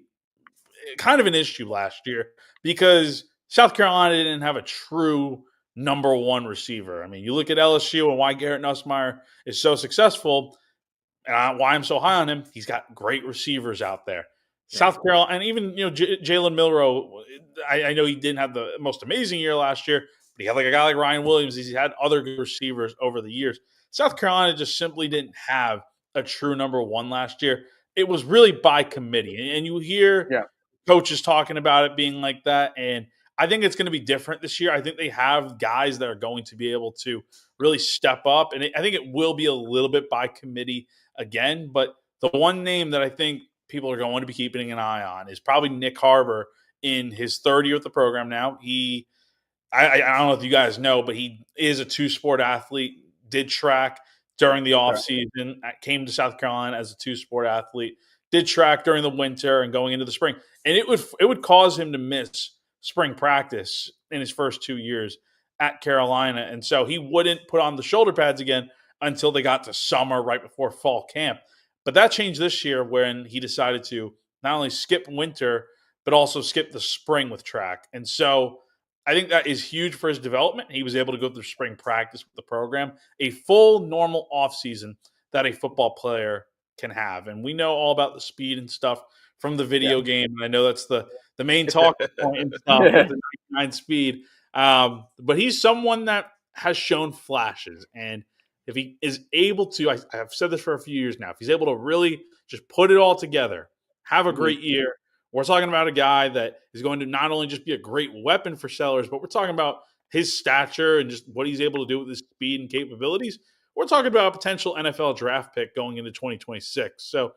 kind of an issue last year because South Carolina didn't have a true number 1 receiver. I mean, you look at LSU and why Garrett Nussmeier is so successful and why I'm so high on him. He's got great receivers out there. South Carolina, and even Jalen Milrow, I know he didn't have the most amazing year last year, but he had like a guy like Ryan Williams. He's had other good receivers over the years. South Carolina just simply didn't have a true number 1 last year. It was really by committee, and you hear coaches talking about it being like that, and I think it's going to be different this year. I think they have guys that are going to be able to really step up, and I think it will be a little bit by committee again. But the one name that I think people are going to be keeping an eye on is probably Nick Harbor in his 3rd year with the program now. I don't know if you guys know, but he is a 2-sport athlete, did track during the offseason, came to South Carolina as a 2-sport athlete, did track during the winter and going into the spring. And it would cause him to miss spring practice in his first 2 years at Carolina. And so he wouldn't put on the shoulder pads again until they got to summer right before fall camp. But that changed this year when he decided to not only skip winter, but also skip the spring with track. And so I think that is huge for his development. He was able to go through spring practice with the program, a full normal offseason that a football player can have. And we know all about the speed and stuff from the video game. And I know that's the main talking point and stuff with the 99 speed. But he's someone that has shown flashes. And if he is able to, I've said this for a few years now, if he's able to really just put it all together, have a great year, we're talking about a guy that is going to not only just be a great weapon for Sellers, but we're talking about his stature and just what he's able to do with his speed and capabilities. We're talking about a potential NFL draft pick going into 2026. So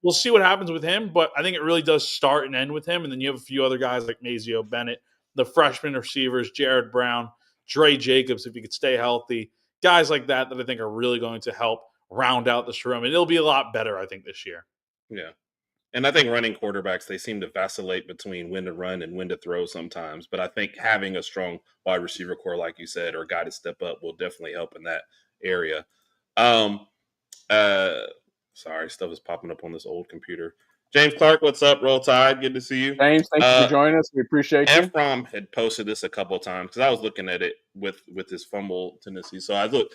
we'll see what happens with him, but I think it really does start and end with him. And then you have a few other guys like Mazio Bennett, the freshman receivers, Jared Brown, Dre Jacobs, if he could stay healthy, guys like that I think are really going to help round out this room. And it'll be a lot better, I think, this year. Yeah. And I think running quarterbacks, they seem to vacillate between when to run and when to throw sometimes. But I think having a strong wide receiver core, like you said, or a guy to step up will definitely help in that area. Sorry, stuff is popping up on this old computer. James Clark, what's up? Roll Tide, good to see you. James, thank you for joining us. We appreciate you. Ephraim had posted this a couple of times because I was looking at it with his fumble tendency. So I looked.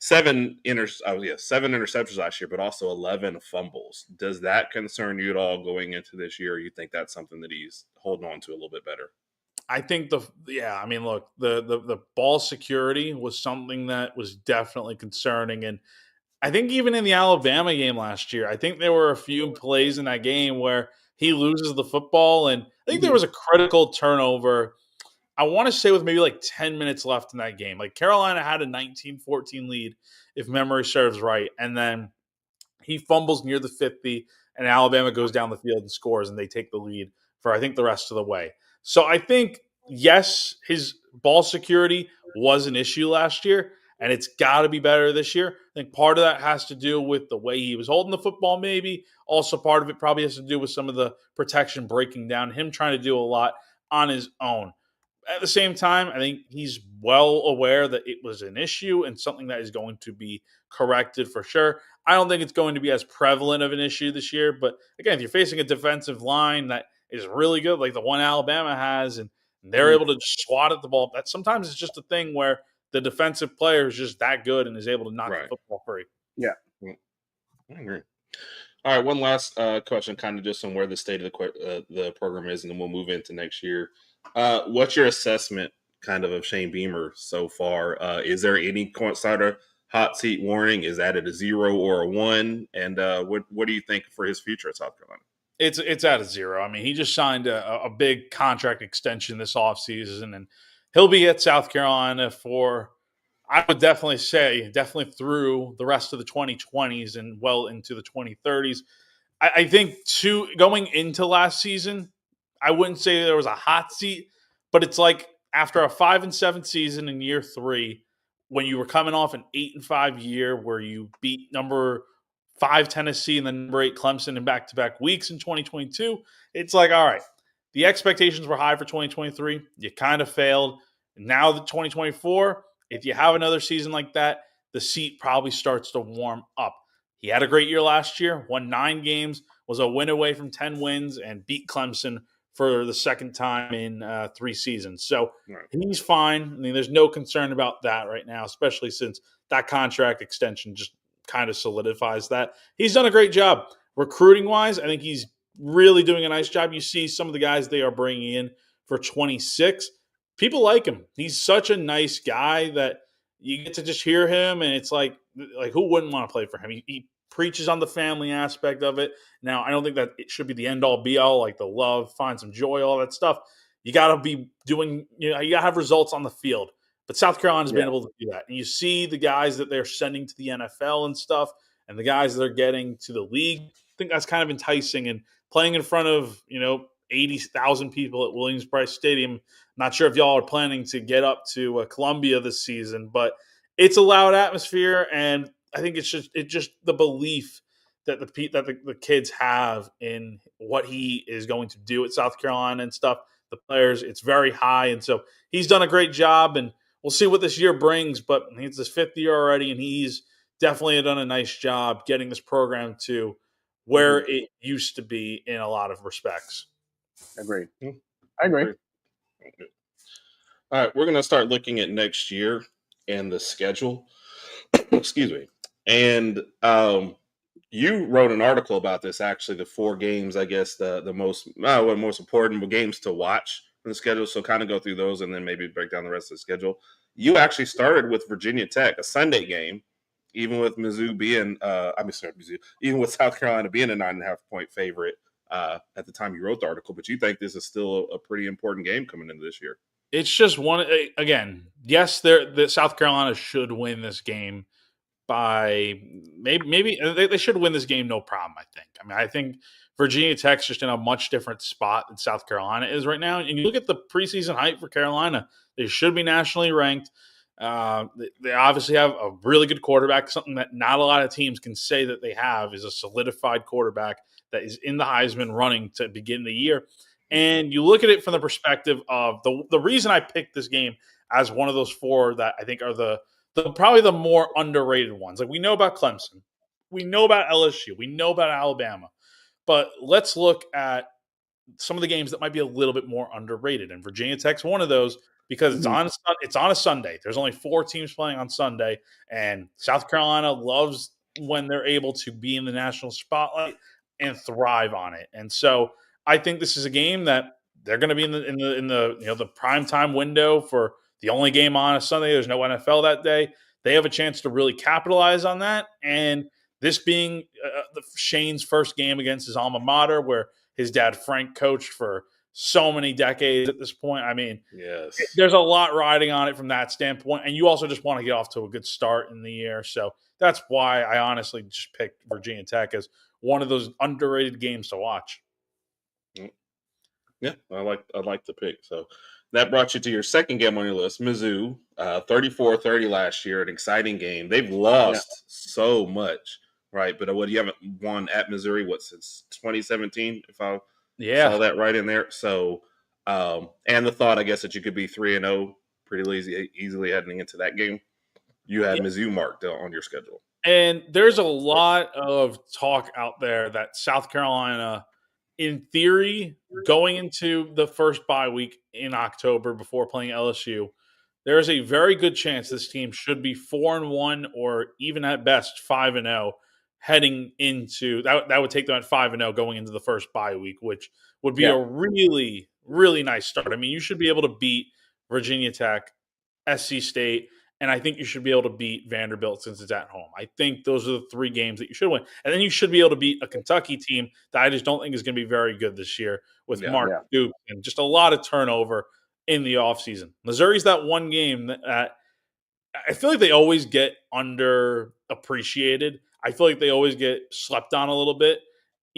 7 interceptions last year, but also 11 fumbles. Does that concern you at all going into this year? Or you think that's something that he's holding on to a little bit better? I think the ball security was something that was definitely concerning. And I think even in the Alabama game last year, I think there were a few plays in that game where he loses the football. And I think there was a critical turnover, I want to say with maybe like 10 minutes left in that game. Like Carolina had a 19-14 lead, if memory serves right. And then he fumbles near the 50, and Alabama goes down the field and scores, and they take the lead for, I think, the rest of the way. So I think, yes, his ball security was an issue last year, and it's got to be better this year. I think part of that has to do with the way he was holding the football maybe. Also, part of it probably has to do with some of the protection breaking down, him trying to do a lot on his own. At the same time, I think he's well aware that it was an issue and something that is going to be corrected for sure. I don't think it's going to be as prevalent of an issue this year. But again, if you're facing a defensive line that is really good, like the one Alabama has, and they're able to just swat at the ball, that sometimes it's just a thing where the defensive player is just that good and is able to knock the football free. Yeah. I agree. All right, one last question, kind of just on where the state of the program is, and then we'll move into next year. What's your assessment kind of Shane Beamer so far? Is there any sort of hot seat warning? Is that at a 0 or a 1? And what do you think for his future at South Carolina? It's at a 0. I mean, he just signed a big contract extension this offseason, and he'll be at South Carolina for, I would definitely say, through the rest of the 2020s and well into the 2030s. I think going into last season, I wouldn't say there was a hot seat, but it's like after a 5-7 season in year 3, when you were coming off an 8-5 year where you beat number 5 Tennessee and then number 8 Clemson in back-to-back weeks in 2022, it's like, all right, the expectations were high for 2023. You kind of failed. Now the 2024, if you have another season like that, the seat probably starts to warm up. He had a great year last year, won 9 games, was a win away from 10 wins, and beat Clemson for the second time in 3 seasons. So he's fine. I mean, there's no concern about that right now, especially since that contract extension just kind of solidifies that. He's done a great job. Recruiting-wise, I think he's really doing a nice job. You see some of the guys they are bringing in for 26. People like him. He's such a nice guy that you get to just hear him, and it's like who wouldn't want to play for him? He preaches on the family aspect of it. Now, I don't think that it should be the end-all, be-all, like the love, find some joy, all that stuff. You got to be doing, you got to have results on the field. But South Carolina's been able to do that. And you see the guys that they're sending to the NFL and stuff, and the guys that they're getting to the league. I think that's kind of enticing. And playing in front of, 80,000 people at Williams-Brice Stadium. Not sure if y'all are planning to get up to Columbia this season, but it's a loud atmosphere, and I think it's just the belief that the kids have in what he is going to do at South Carolina and stuff. The players, it's very high, and so he's done a great job, and we'll see what this year brings. But it's his 5th year already, and he's definitely done a nice job getting this program to where it used to be in a lot of respects. Agreed. I agree. All right, we're going to start looking at next year and the schedule. Excuse me. And You wrote an article about this, actually, the 4 games, I guess, the most important games to watch in the schedule. So kind of go through those and then maybe break down the rest of the schedule. You actually started with Virginia Tech, a Sunday game, even with Mizzou being, even with South Carolina being a 9.5-point favorite at the time you wrote the article. But you think this is still a pretty important game coming into this year? It's just one, again, yes, the South Carolina should win this game by maybe they should win this game, no problem, I think. I mean, I think Virginia Tech's just in a much different spot than South Carolina is right now. And you look at the preseason hype for Carolina, they should be nationally ranked. They obviously have a really good quarterback, something that not a lot of teams can say that they have is a solidified quarterback that is in the Heisman running to begin the year. And you look at it from the perspective of the reason I picked this game as one of those 4 that I think are probably the more underrated ones. Like, we know about Clemson, we know about LSU, we know about Alabama, but let's look at some of the games that might be a little bit more underrated. And Virginia Tech's one of those because it's on a Sunday. There's only 4 teams playing on Sunday, and South Carolina loves when they're able to be in the national spotlight and thrive on it. And so I think this is a game that they're going to be in the primetime window for the only game on a Sunday. There's no NFL that day. They have a chance to really capitalize on that. And this being Shane's first game against his alma mater, where his dad Frank coached for so many decades at this point. I mean, yes, there's a lot riding on it from that standpoint. And you also just want to get off to a good start in the year. So that's why I honestly just picked Virginia Tech as one of those underrated games to watch. Yeah, I'd like the pick. So that brought you to your second game on your list, Mizzou, 34-30 last year, an exciting game. They've lost so much, right? But you haven't won at Missouri, since 2017, if I saw that right in there. So, and the thought, I guess, that you could be 3-0 pretty easily heading into that game. You had Mizzou marked on your schedule. And there's a lot of talk out there that South Carolina, in theory, going into the first bye week in October before playing LSU, there is a very good chance this team should be 4-1 or even at best 5-0 heading into that. That would take them at 5-0 going into the first bye week, which would be a really, really nice start. I mean, you should be able to beat Virginia Tech, SC State, and I think you should be able to beat Vanderbilt since it's at home. I think those are the 3 games that you should win. And then you should be able to beat a Kentucky team that I just don't think is going to be very good this year with Mark Duke and just a lot of turnover in the offseason. Missouri's that one game that I feel like they always get underappreciated. I feel like they always get slept on a little bit.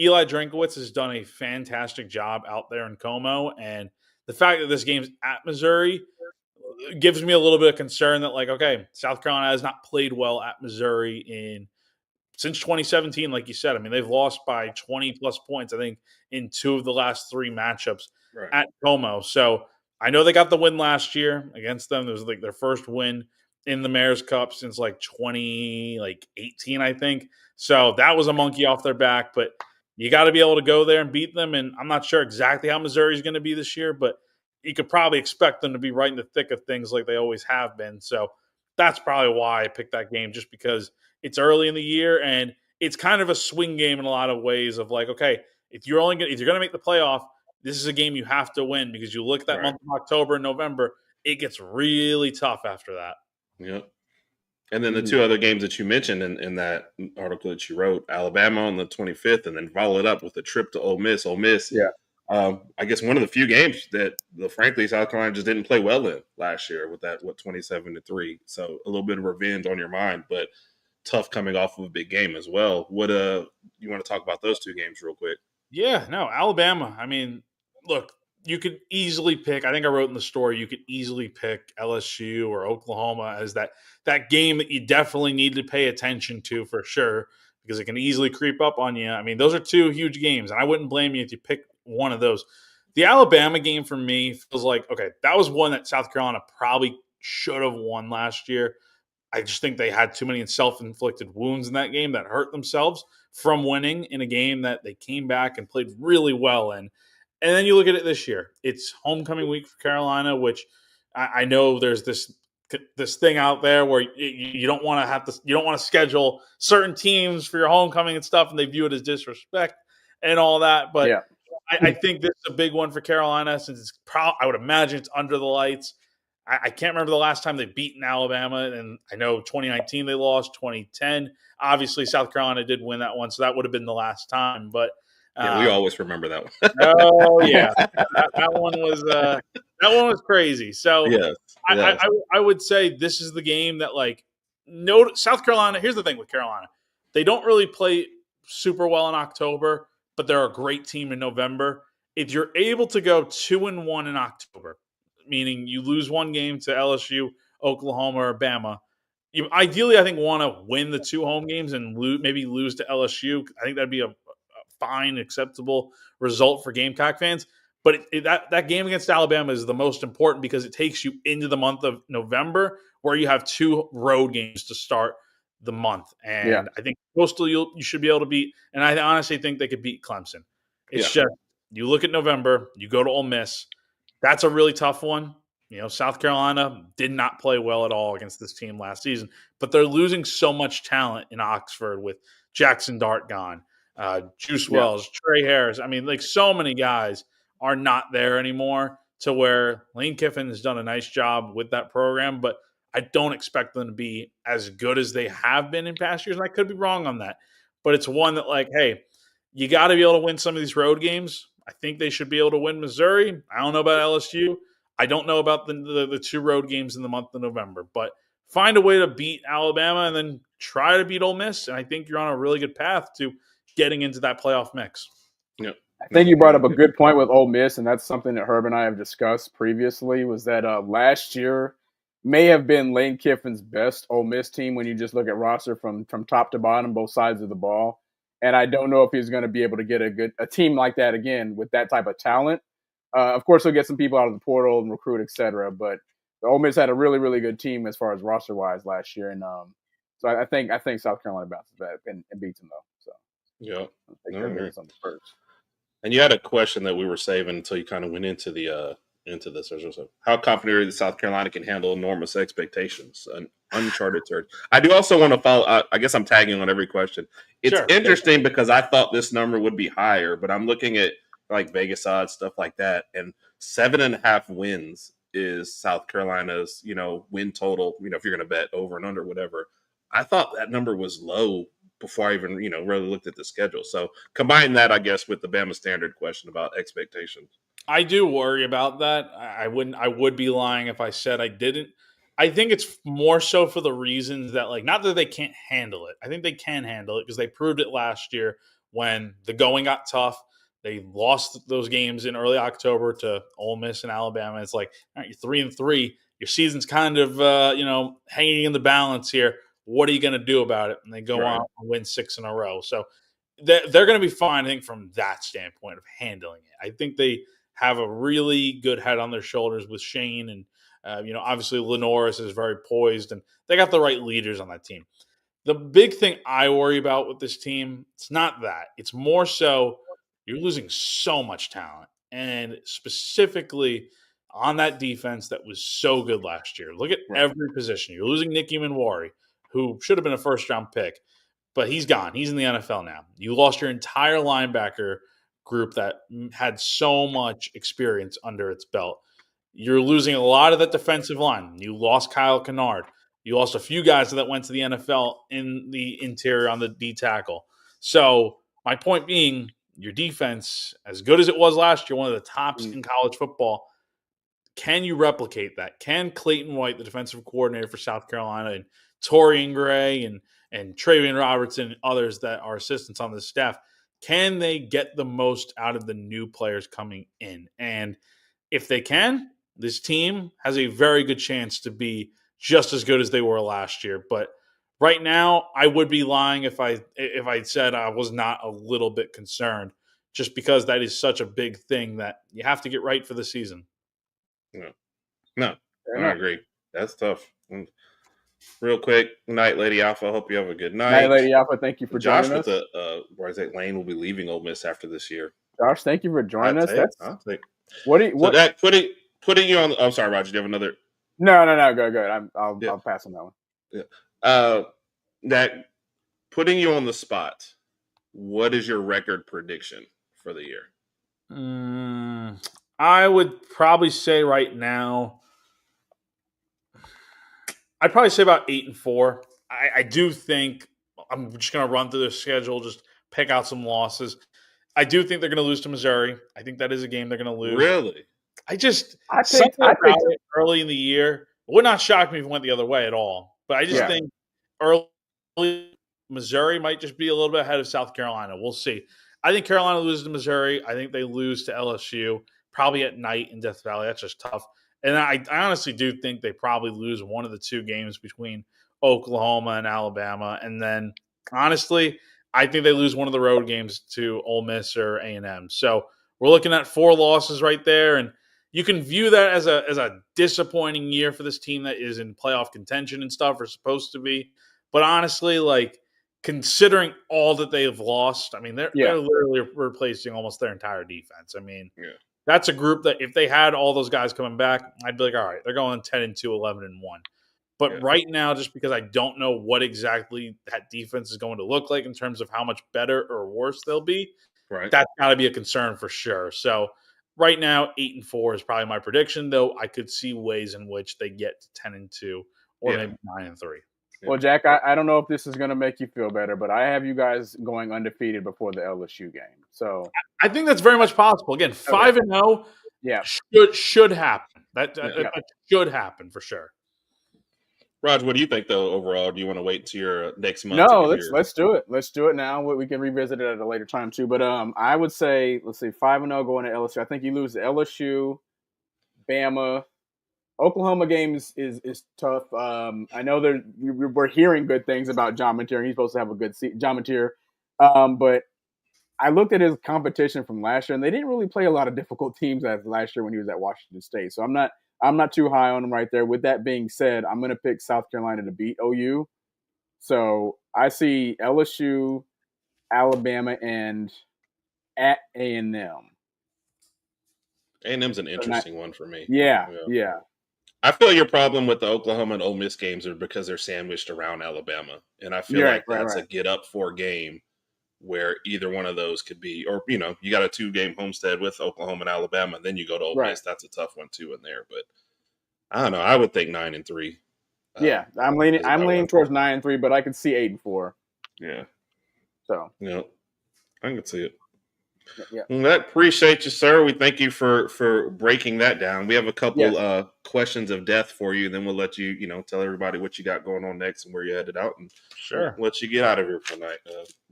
Eli Drinkowitz has done a fantastic job out there in Como, and the fact that this game's at Missouri gives me a little bit of concern that, like, okay, South Carolina has not played well at Missouri since 2017, like you said. I mean, they've lost by 20-plus points, I think, in 2 of the last 3 matchups at Como. So I know they got the win last year against them. It was like their first win in the Mayor's Cup since 2018, I think. So that was a monkey off their back, but you got to be able to go there and beat them. And I'm not sure exactly how Missouri is going to be this year, but you could probably expect them to be right in the thick of things like they always have been. So that's probably why I picked that game, just because it's early in the year and it's kind of a swing game in a lot of ways of like, okay, if you're going to make the playoff, this is a game you have to win, because you look at that month of October and November, it gets really tough after that. Yep. And then the 2 other games that you mentioned in that article that you wrote, Alabama on the 25th, and then follow it up with a trip to Ole Miss. I guess one of the few games that, frankly, South Carolina just didn't play well in last year with that 27-3. So a little bit of revenge on your mind, but tough coming off of a big game as well. What you want to talk about those 2 games real quick? Yeah, no, Alabama. I mean, look, you could easily pick. I think I wrote in the story you could easily pick LSU or Oklahoma as that game that you definitely need to pay attention to for sure, because it can easily creep up on you. I mean, those are 2 huge games, and I wouldn't blame you if you pick one of those. The Alabama game for me feels like, okay, that was one that South Carolina probably should have won last year. I just think they had too many self-inflicted wounds in that game that hurt themselves from winning in a game that they came back and played really well in. And then you look at it this year. It's homecoming week for Carolina, which I know there's this this thing out there where you don't want to schedule certain teams for your homecoming and stuff, and they view it as disrespect and all that. But I think this is a big one for Carolina since it's I would imagine it's under the lights. I can't remember the last time they beaten Alabama, and I know 2019 they lost, 2010. Obviously, South Carolina did win that one, so that would have been the last time. But we always remember that one. Oh yeah, that one was crazy. So yes. I would say this is the game that South Carolina. Here's the thing with Carolina, they don't really play super well in October, but they're a great team in November. If you're able to go 2-1 in October, meaning you lose one game to LSU, Oklahoma, or Bama, you ideally, I think, want to win the 2 home games and maybe lose to LSU. I think that'd be a fine, acceptable result for Gamecock fans. But that game against Alabama is the most important because it takes you into the month of November where you have 2 road games to start the month. And I think Coastal you should be able to beat. And I honestly think they could beat Clemson. It's just you look at November, you go to Ole Miss. That's a really tough one. South Carolina did not play well at all against this team last season, but they're losing so much talent in Oxford with Jackson Dart gone, Juice Wells, Trey Harris. I mean, so many guys are not there anymore to where Lane Kiffin has done a nice job with that program, but I don't expect them to be as good as they have been in past years. And I could be wrong on that, but it's one that hey, you got to be able to win some of these road games. I think they should be able to win Missouri. I don't know about LSU. I don't know about the 2 road games in the month of November, but find a way to beat Alabama and then try to beat Ole Miss. And I think you're on a really good path to getting into that playoff mix. Yep. I think you brought up a good point with Ole Miss, and that's something that Herb and I have discussed previously, was that last year may have been Lane Kiffin's best Ole Miss team when you just look at roster from top to bottom, both sides of the ball. And I don't know if he's going to be able to get a team like that again with that type of talent. Of course, he'll get some people out of the portal and recruit, et cetera. But the Ole Miss had a really, really good team as far as roster-wise last year. And so I think South Carolina bounces back and beats them, though. So yeah. And you had a question that we were saving until you kind of went into this. How confident are you that South Carolina can handle enormous expectations? An uncharted territory. I do also want to follow. I guess I'm tagging on every question. It's interesting because I thought this number would be higher, but I'm looking at Vegas odds, stuff like that, and 7.5 wins is South Carolina's win total. If you're going to bet over and under, whatever. I thought that number was low before I even really looked at the schedule. So combine that, I guess, with the Bama Standard question about expectations. I do worry about that. I would be lying if I said I didn't. I think it's more so for the reasons that not that they can't handle it. I think they can handle it because they proved it last year when the going got tough. They lost those games in early October to Ole Miss and Alabama. It's all right, you're 3-3. Your season's kind of hanging in the balance here. What are you going to do about it? And they go on and win 6 in a row. So they're going to be fine, I think, from that standpoint of handling it. I think they have a really good head on their shoulders with Shane. And, obviously LaNorris is very poised. And they got the right leaders on that team. The big thing I worry about with this team, it's not that. It's more so you're losing so much talent. And specifically on that defense that was so good last year. Look at every position. You're losing Nicky Manwari, who should have been a first-round pick, but he's gone. He's in the NFL now. You lost your entire linebacker group that had so much experience under its belt. You're losing a lot of that defensive line. You lost Kyle Kennard. You lost a few guys that went to the NFL in the interior on the D tackle. So my point being, your defense, as good as it was last year, one of the tops in college football, can you replicate that? Can Clayton White, the defensive coordinator for South Carolina, and Torian Gray and Travian Robertson and others that are assistants on the staff, can they get the most out of the new players coming in? And if they can, this team has a very good chance to be just as good as they were last year. But right now, I would be lying if I said I was not a little bit concerned, just because that is such a big thing that you have to get right for the season. No, I agree. That's tough. Real quick, night, Lady Alpha. Hope you have a good night. Night, Lady Alpha. Thank you for joining us. Josh, Lane will be leaving Ole Miss after this year. Josh, thank you for joining us. I'll take. Putting you on. I'm sorry, Roger. Do you have another? No. Good. I'll pass on that one. Yeah. That putting you on the spot. What is your record prediction for the year? I would probably say right now, I'd probably say about 8-4. I do think I'm just going to run through their schedule, just pick out some losses. I do think they're going to lose to Missouri. I think that is a game they're going to lose. Really? I think early in the year would not shock me if it went the other way at all. But I just think early Missouri might just be a little bit ahead of South Carolina. We'll see. I think Carolina loses to Missouri. I think they lose to LSU, probably at night in Death Valley. That's just tough. And I honestly do think they probably lose one of the two games between Oklahoma and Alabama. And then, honestly, I think they lose one of the road games to Ole Miss or A&M. So we're looking at 4 losses right there. And you can view that as a disappointing year for this team that is in playoff contention and stuff, or supposed to be. But honestly, like, considering all that they have lost, I mean, they're literally replacing almost their entire defense. I mean, that's a group that if they had all those guys coming back, I'd be like, all right, they're going 10-2, 11-1. But right now, just because I don't know what exactly that defense is going to look like in terms of how much better or worse they'll be, that's got to be a concern for sure. So right now, 8-4 is probably my prediction, though I could see ways in which they get to 10-2 or maybe 9-3. Well, Jack, I don't know if this is going to make you feel better, but I have you guys going undefeated before the LSU game. So I think that's very much possible. Again, 5-0 should happen. That should happen for sure. Raj, what do you think, though, overall? Do you want to wait until your next month? No, let's do it. Let's do it now. We can revisit it at a later time, too. But I would say, let's see, 5-0 going to LSU. I think you lose to LSU, Bama. Oklahoma game is tough. I know we're hearing good things about John Mateer, and he's supposed to have a good season. John Mateer. But I looked at his competition from last year, and they didn't really play a lot of difficult teams as last year when he was at Washington State. So I'm not too high on him right there. With that being said, I'm going to pick South Carolina to beat OU. So I see LSU, Alabama, and at A&M. A&M's an interesting one for me. Yeah. I feel your problem with the Oklahoma and Ole Miss games are because they're sandwiched around Alabama. And I feel like that's a get-up-for game where either one of those could be – or, you got a 2-game homestead with Oklahoma and Alabama, and then you go to Ole Miss. That's a tough one, too, in there. But I don't know. I would think 9-3. I'm leaning towards 9-3, but I could see 8-4. Yeah. So. Yeah, I can see it. Yeah. Well, appreciate you, sir. We thank you for breaking that down. We have a couple questions of death for you, then we'll let you, tell everybody what you got going on next and where you're headed out, and let you get out of here for tonight.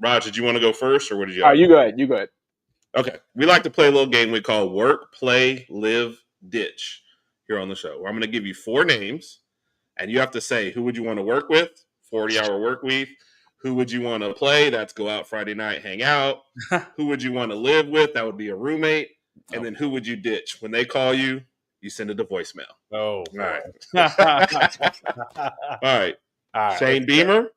Raj, did you want to go first, or what did you? You go ahead. You go ahead. Okay. We like to play a little game we call Work, Play, Live, Ditch here on the show. Where I'm going to give you 4 names, and you have to say who would you want to work with, 40-hour work week. Who would you want to play? That's go out Friday night, hang out. Who would you want to live with? That would be a roommate. And then who would you ditch? When they call you, you send it to voicemail. Oh. All right. All right. Shane Beamer.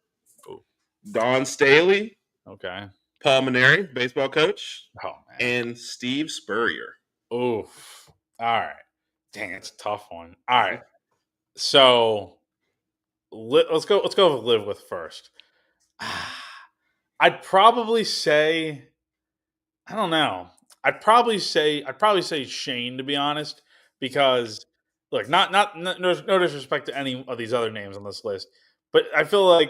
Don Staley. Okay. Paul Maneri, baseball coach. Oh, man. And Steve Spurrier. Oof. All right. Dang, it's a tough one. All right. So let's go with live with first. I'd probably say, I don't know. I'd probably say Shane, to be honest, because look, no disrespect to any of these other names on this list, but I feel like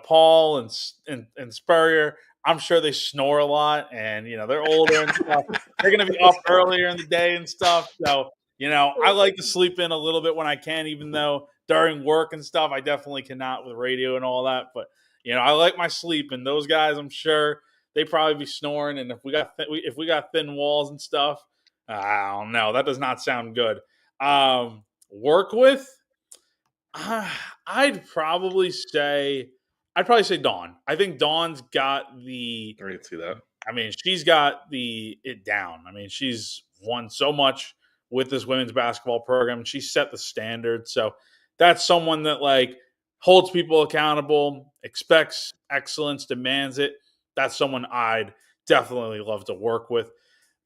Paul and Spurrier, I'm sure they snore a lot, and they're older and stuff. They're gonna be up earlier in the day and stuff. So I like to sleep in a little bit when I can, even though during work and stuff I definitely cannot with radio and all that, but. I like my sleep, and those guys, I'm sure they probably be snoring. And if we got thin walls and stuff, I don't know. That does not sound good. Work with, I'd probably say Dawn. I think Dawn's got the. I can see that. I mean, she's got it down. I mean, she's won so much with this women's basketball program. She set the standard, so that's someone that holds people accountable, expects excellence, demands it. That's someone I'd definitely love to work with.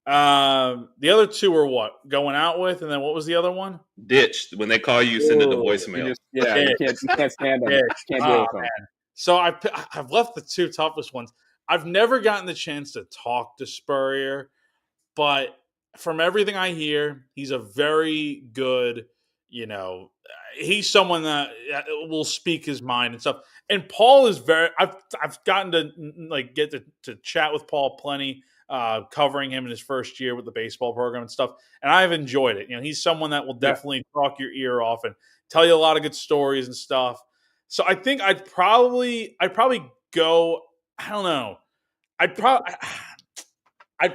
The other two were what? Going out with, and then what was the other one? Ditched. When they call you, send it to voicemail. You can't stand them. Can't deal with them. Man. So I've left the two toughest ones. I've never gotten the chance to talk to Spurrier, but from everything I hear, he's a very good, he's someone that will speak his mind and stuff. And Paul is I've gotten to get to chat with Paul plenty, covering him in his first year with the baseball program and stuff. And I've enjoyed it. He's someone that will definitely talk your ear off and tell you a lot of good stories and stuff. So I think I'd probably go, I don't know. I'd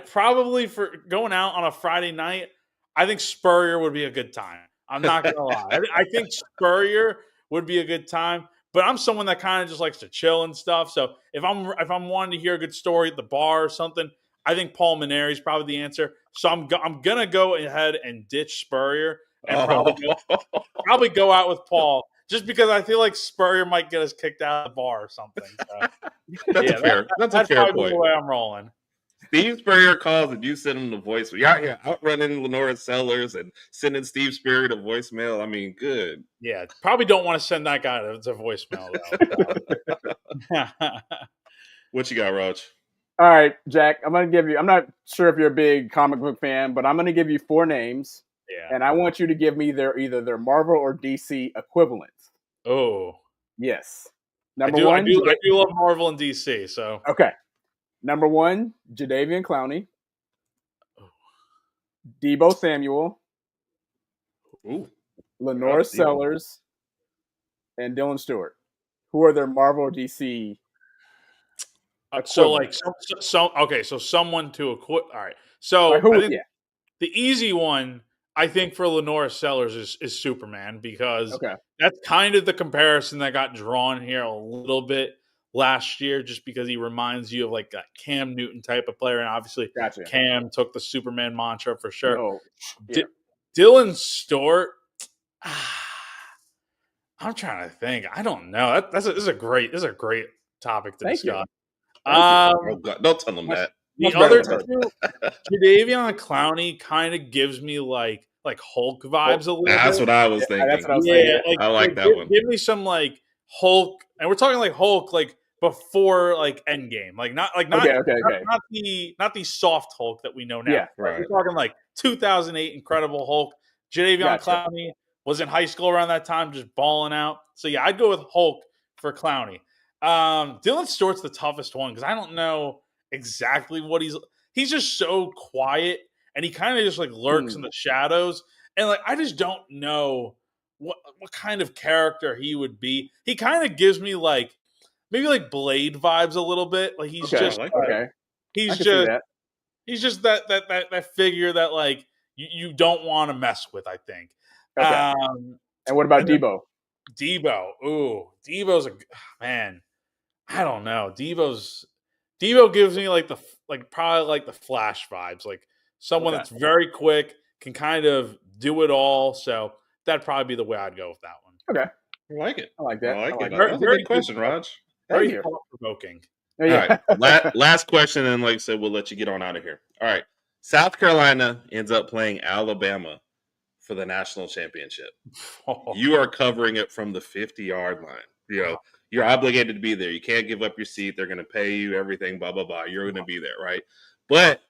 probably, for going out on a Friday night, I think Spurrier would be a good time. I'm not going to lie. I think Spurrier would be a good time, but I'm someone that kind of just likes to chill and stuff. So if I'm wanting to hear a good story at the bar or something, I think Paul Maneri is probably the answer. So I'm going to go ahead and ditch Spurrier and probably go out with Paul, just because I feel like Spurrier might get us kicked out of the bar or something. So, that's a fair point. The way I'm rolling. Steve Spurrier calls and you send him the voicemail. You're out here outrunning LaNorris Sellers and sending Steve Spurrier to voicemail. I mean, good. Yeah, probably don't want to send that guy to voicemail, though. What you got, Raj? All right, Jack, I'm not sure if you're a big comic book fan, but I'm going to give you 4 names. Yeah. And I want you to give me either their Marvel or DC equivalents. Oh. Yes. I do love Marvel and DC, so. Okay. Number 1, Jadeveon Clowney. Deebo Samuel. Ooh. LaNorris Sellers. And Dylan Stewart. Who are their Marvel or DC so someone to equip. All right. So the easy one, I think, for LaNorris Sellers is Superman, because that's kind of the comparison that got drawn here a little bit last year, just because he reminds you of like a Cam Newton type of player. And obviously Cam took the Superman mantra for sure. Dylan Stewart, I'm trying to think. I don't know. This is a great topic to discuss. Oh God, don't tell them that. The other two, Jadeveon Clowney kind of gives me like Hulk vibes a little bit. That's what I was thinking. That's what I was thinking. I like that one. Give me some like Hulk, and we're talking like Hulk like before like Endgame, not the soft Hulk that we know now. Yeah, right. We're talking like 2008 Incredible Hulk. Jadeveon Clowney was in high school around that time, just balling out. So yeah, I'd go with Hulk for Clowney. Dylan Stewart's the toughest one because I don't know exactly what he's just so quiet, and he kind of just like lurks in the shadows, and like I just don't know what kind of character he would be. He kind of gives me like maybe like Blade vibes a little bit. Like he's just that figure that like you don't want to mess with, I think. Okay. And what about Deebo? Deebo, Deebo's man. I don't know. Deebo gives me probably the Flash vibes, like someone that's very quick, can kind of do it all. So that'd probably be the way I'd go with that one. Okay, I like it. I like that. That's a good question, Raj. Very thought-provoking. All right, last question, and like I said, we'll let you get on out of here. All right, South Carolina ends up playing Alabama for the national championship. You are covering it from the 50-yard line. You're obligated to be there. You can't give up your seat. They're going to pay you everything, blah, blah, blah. You're going to be there, right? But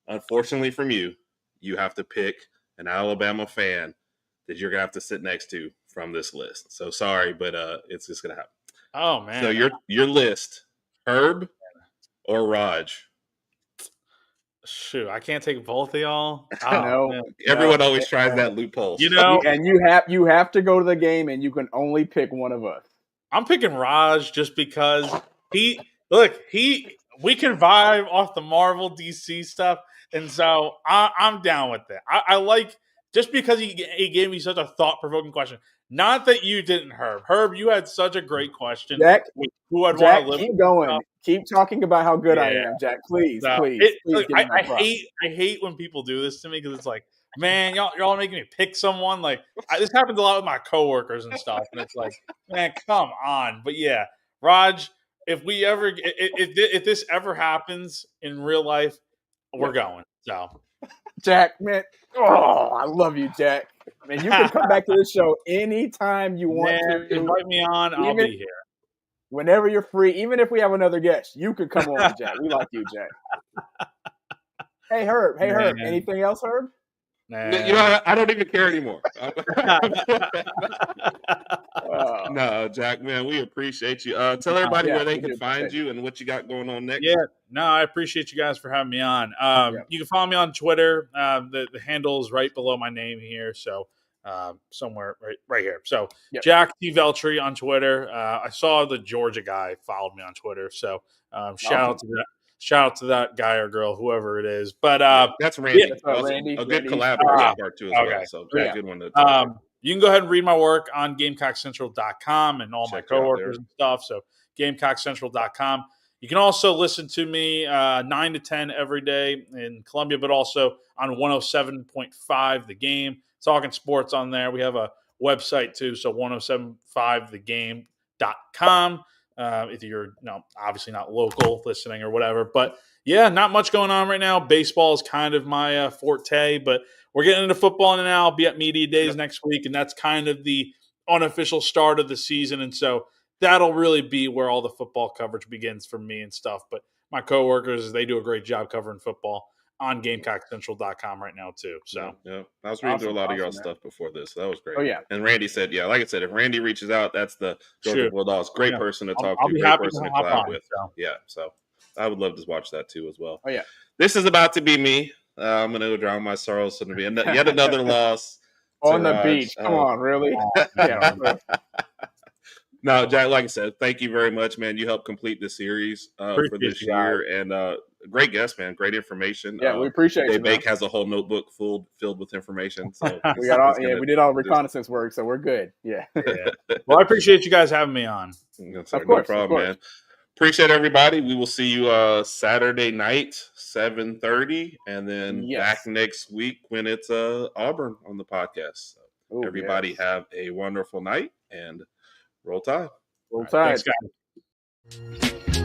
unfortunately from you, you have to pick an Alabama fan that you're going to have to sit next to from this list. So sorry, but it's just going to happen. Oh, man. So your list, Herb or Raj? Shoot, I can't take both of y'all. Everyone always tries that loophole. And you have to go to the game, and you can only pick one of us. I'm picking Raj just because we can vibe off the Marvel DC stuff, and so I'm down with it. I like, just because he gave me such a thought-provoking question. Not that you didn't, Herb. Herb, you had such a great question. Jack, who I'd want to live keep going. Keep talking about how good I am, Jack. Please. I hate when people do this to me, because it's like, man, y'all making me pick someone. Like this happens a lot with my coworkers and stuff, and it's like, man, come on. But yeah, Raj, if this ever happens in real life, we're going. So Jack, man. Oh, I love you, Jack. Man, you can come back to this show anytime you want to. Invite me on. I'll be here. Whenever you're free, even if we have another guest, you could come on, Jack. We like you, Jack. Hey, Herb. Herb. Anything else, Herb? Nah. I don't even care anymore. No, Jack, man, we appreciate you. Tell everybody where they can find you and what you got going on next. Yeah, no, I appreciate you guys for having me on. You can follow me on Twitter. The handle is right below my name here, so somewhere right here. So Jack Veltri on Twitter. I saw the Georgia guy followed me on Twitter, so shout out to that. Shout out to that guy or girl, whoever it is. But that's Randy. Randy. A good collaboration part too as well. So good one to talk. You can go ahead and read my work on GamecockCentral.com and all my coworkers and stuff. So GamecockCentral.com. You can also listen to me 9 to 10 every day in Columbia, but also on 107.5 The Game. Talking sports on there. We have a website too, so 1075thegame.com. If you're obviously not local listening or whatever. But, yeah, not much going on right now. Baseball is kind of my forte, but we're getting into football now. I'll be at Media Days next week, and that's kind of the unofficial start of the season. And so that'll really be where all the football coverage begins for me and stuff. But my coworkers, they do a great job covering football on GamecockCentral.com right now too. So I was reading through a lot of y'all stuff before this. So that was great. Oh yeah. And Randy said, like I said, if Randy reaches out, that's the Georgia Bulldogs. Great person to talk to. Great person to collab with. So I would love to watch that too as well. Oh yeah. This is about to be me. I'm gonna go drown my sorrows. It's gonna be yet another loss on the beach. Come on, really? No, Jack, like I said, thank you very much, man. You helped complete the series for this year. And great guest, man. Great information. Yeah, we appreciate it. Jaybee has a whole notebook filled with information. So we did all reconnaissance work, so we're good. Yeah. Well, I appreciate you guys having me on. No problem, man. Appreciate everybody. We will see you Saturday night, 7:30, and then back next week when it's Auburn on the podcast. So everybody have a wonderful night and Roll Tide. Roll Tide. Thanks, guys.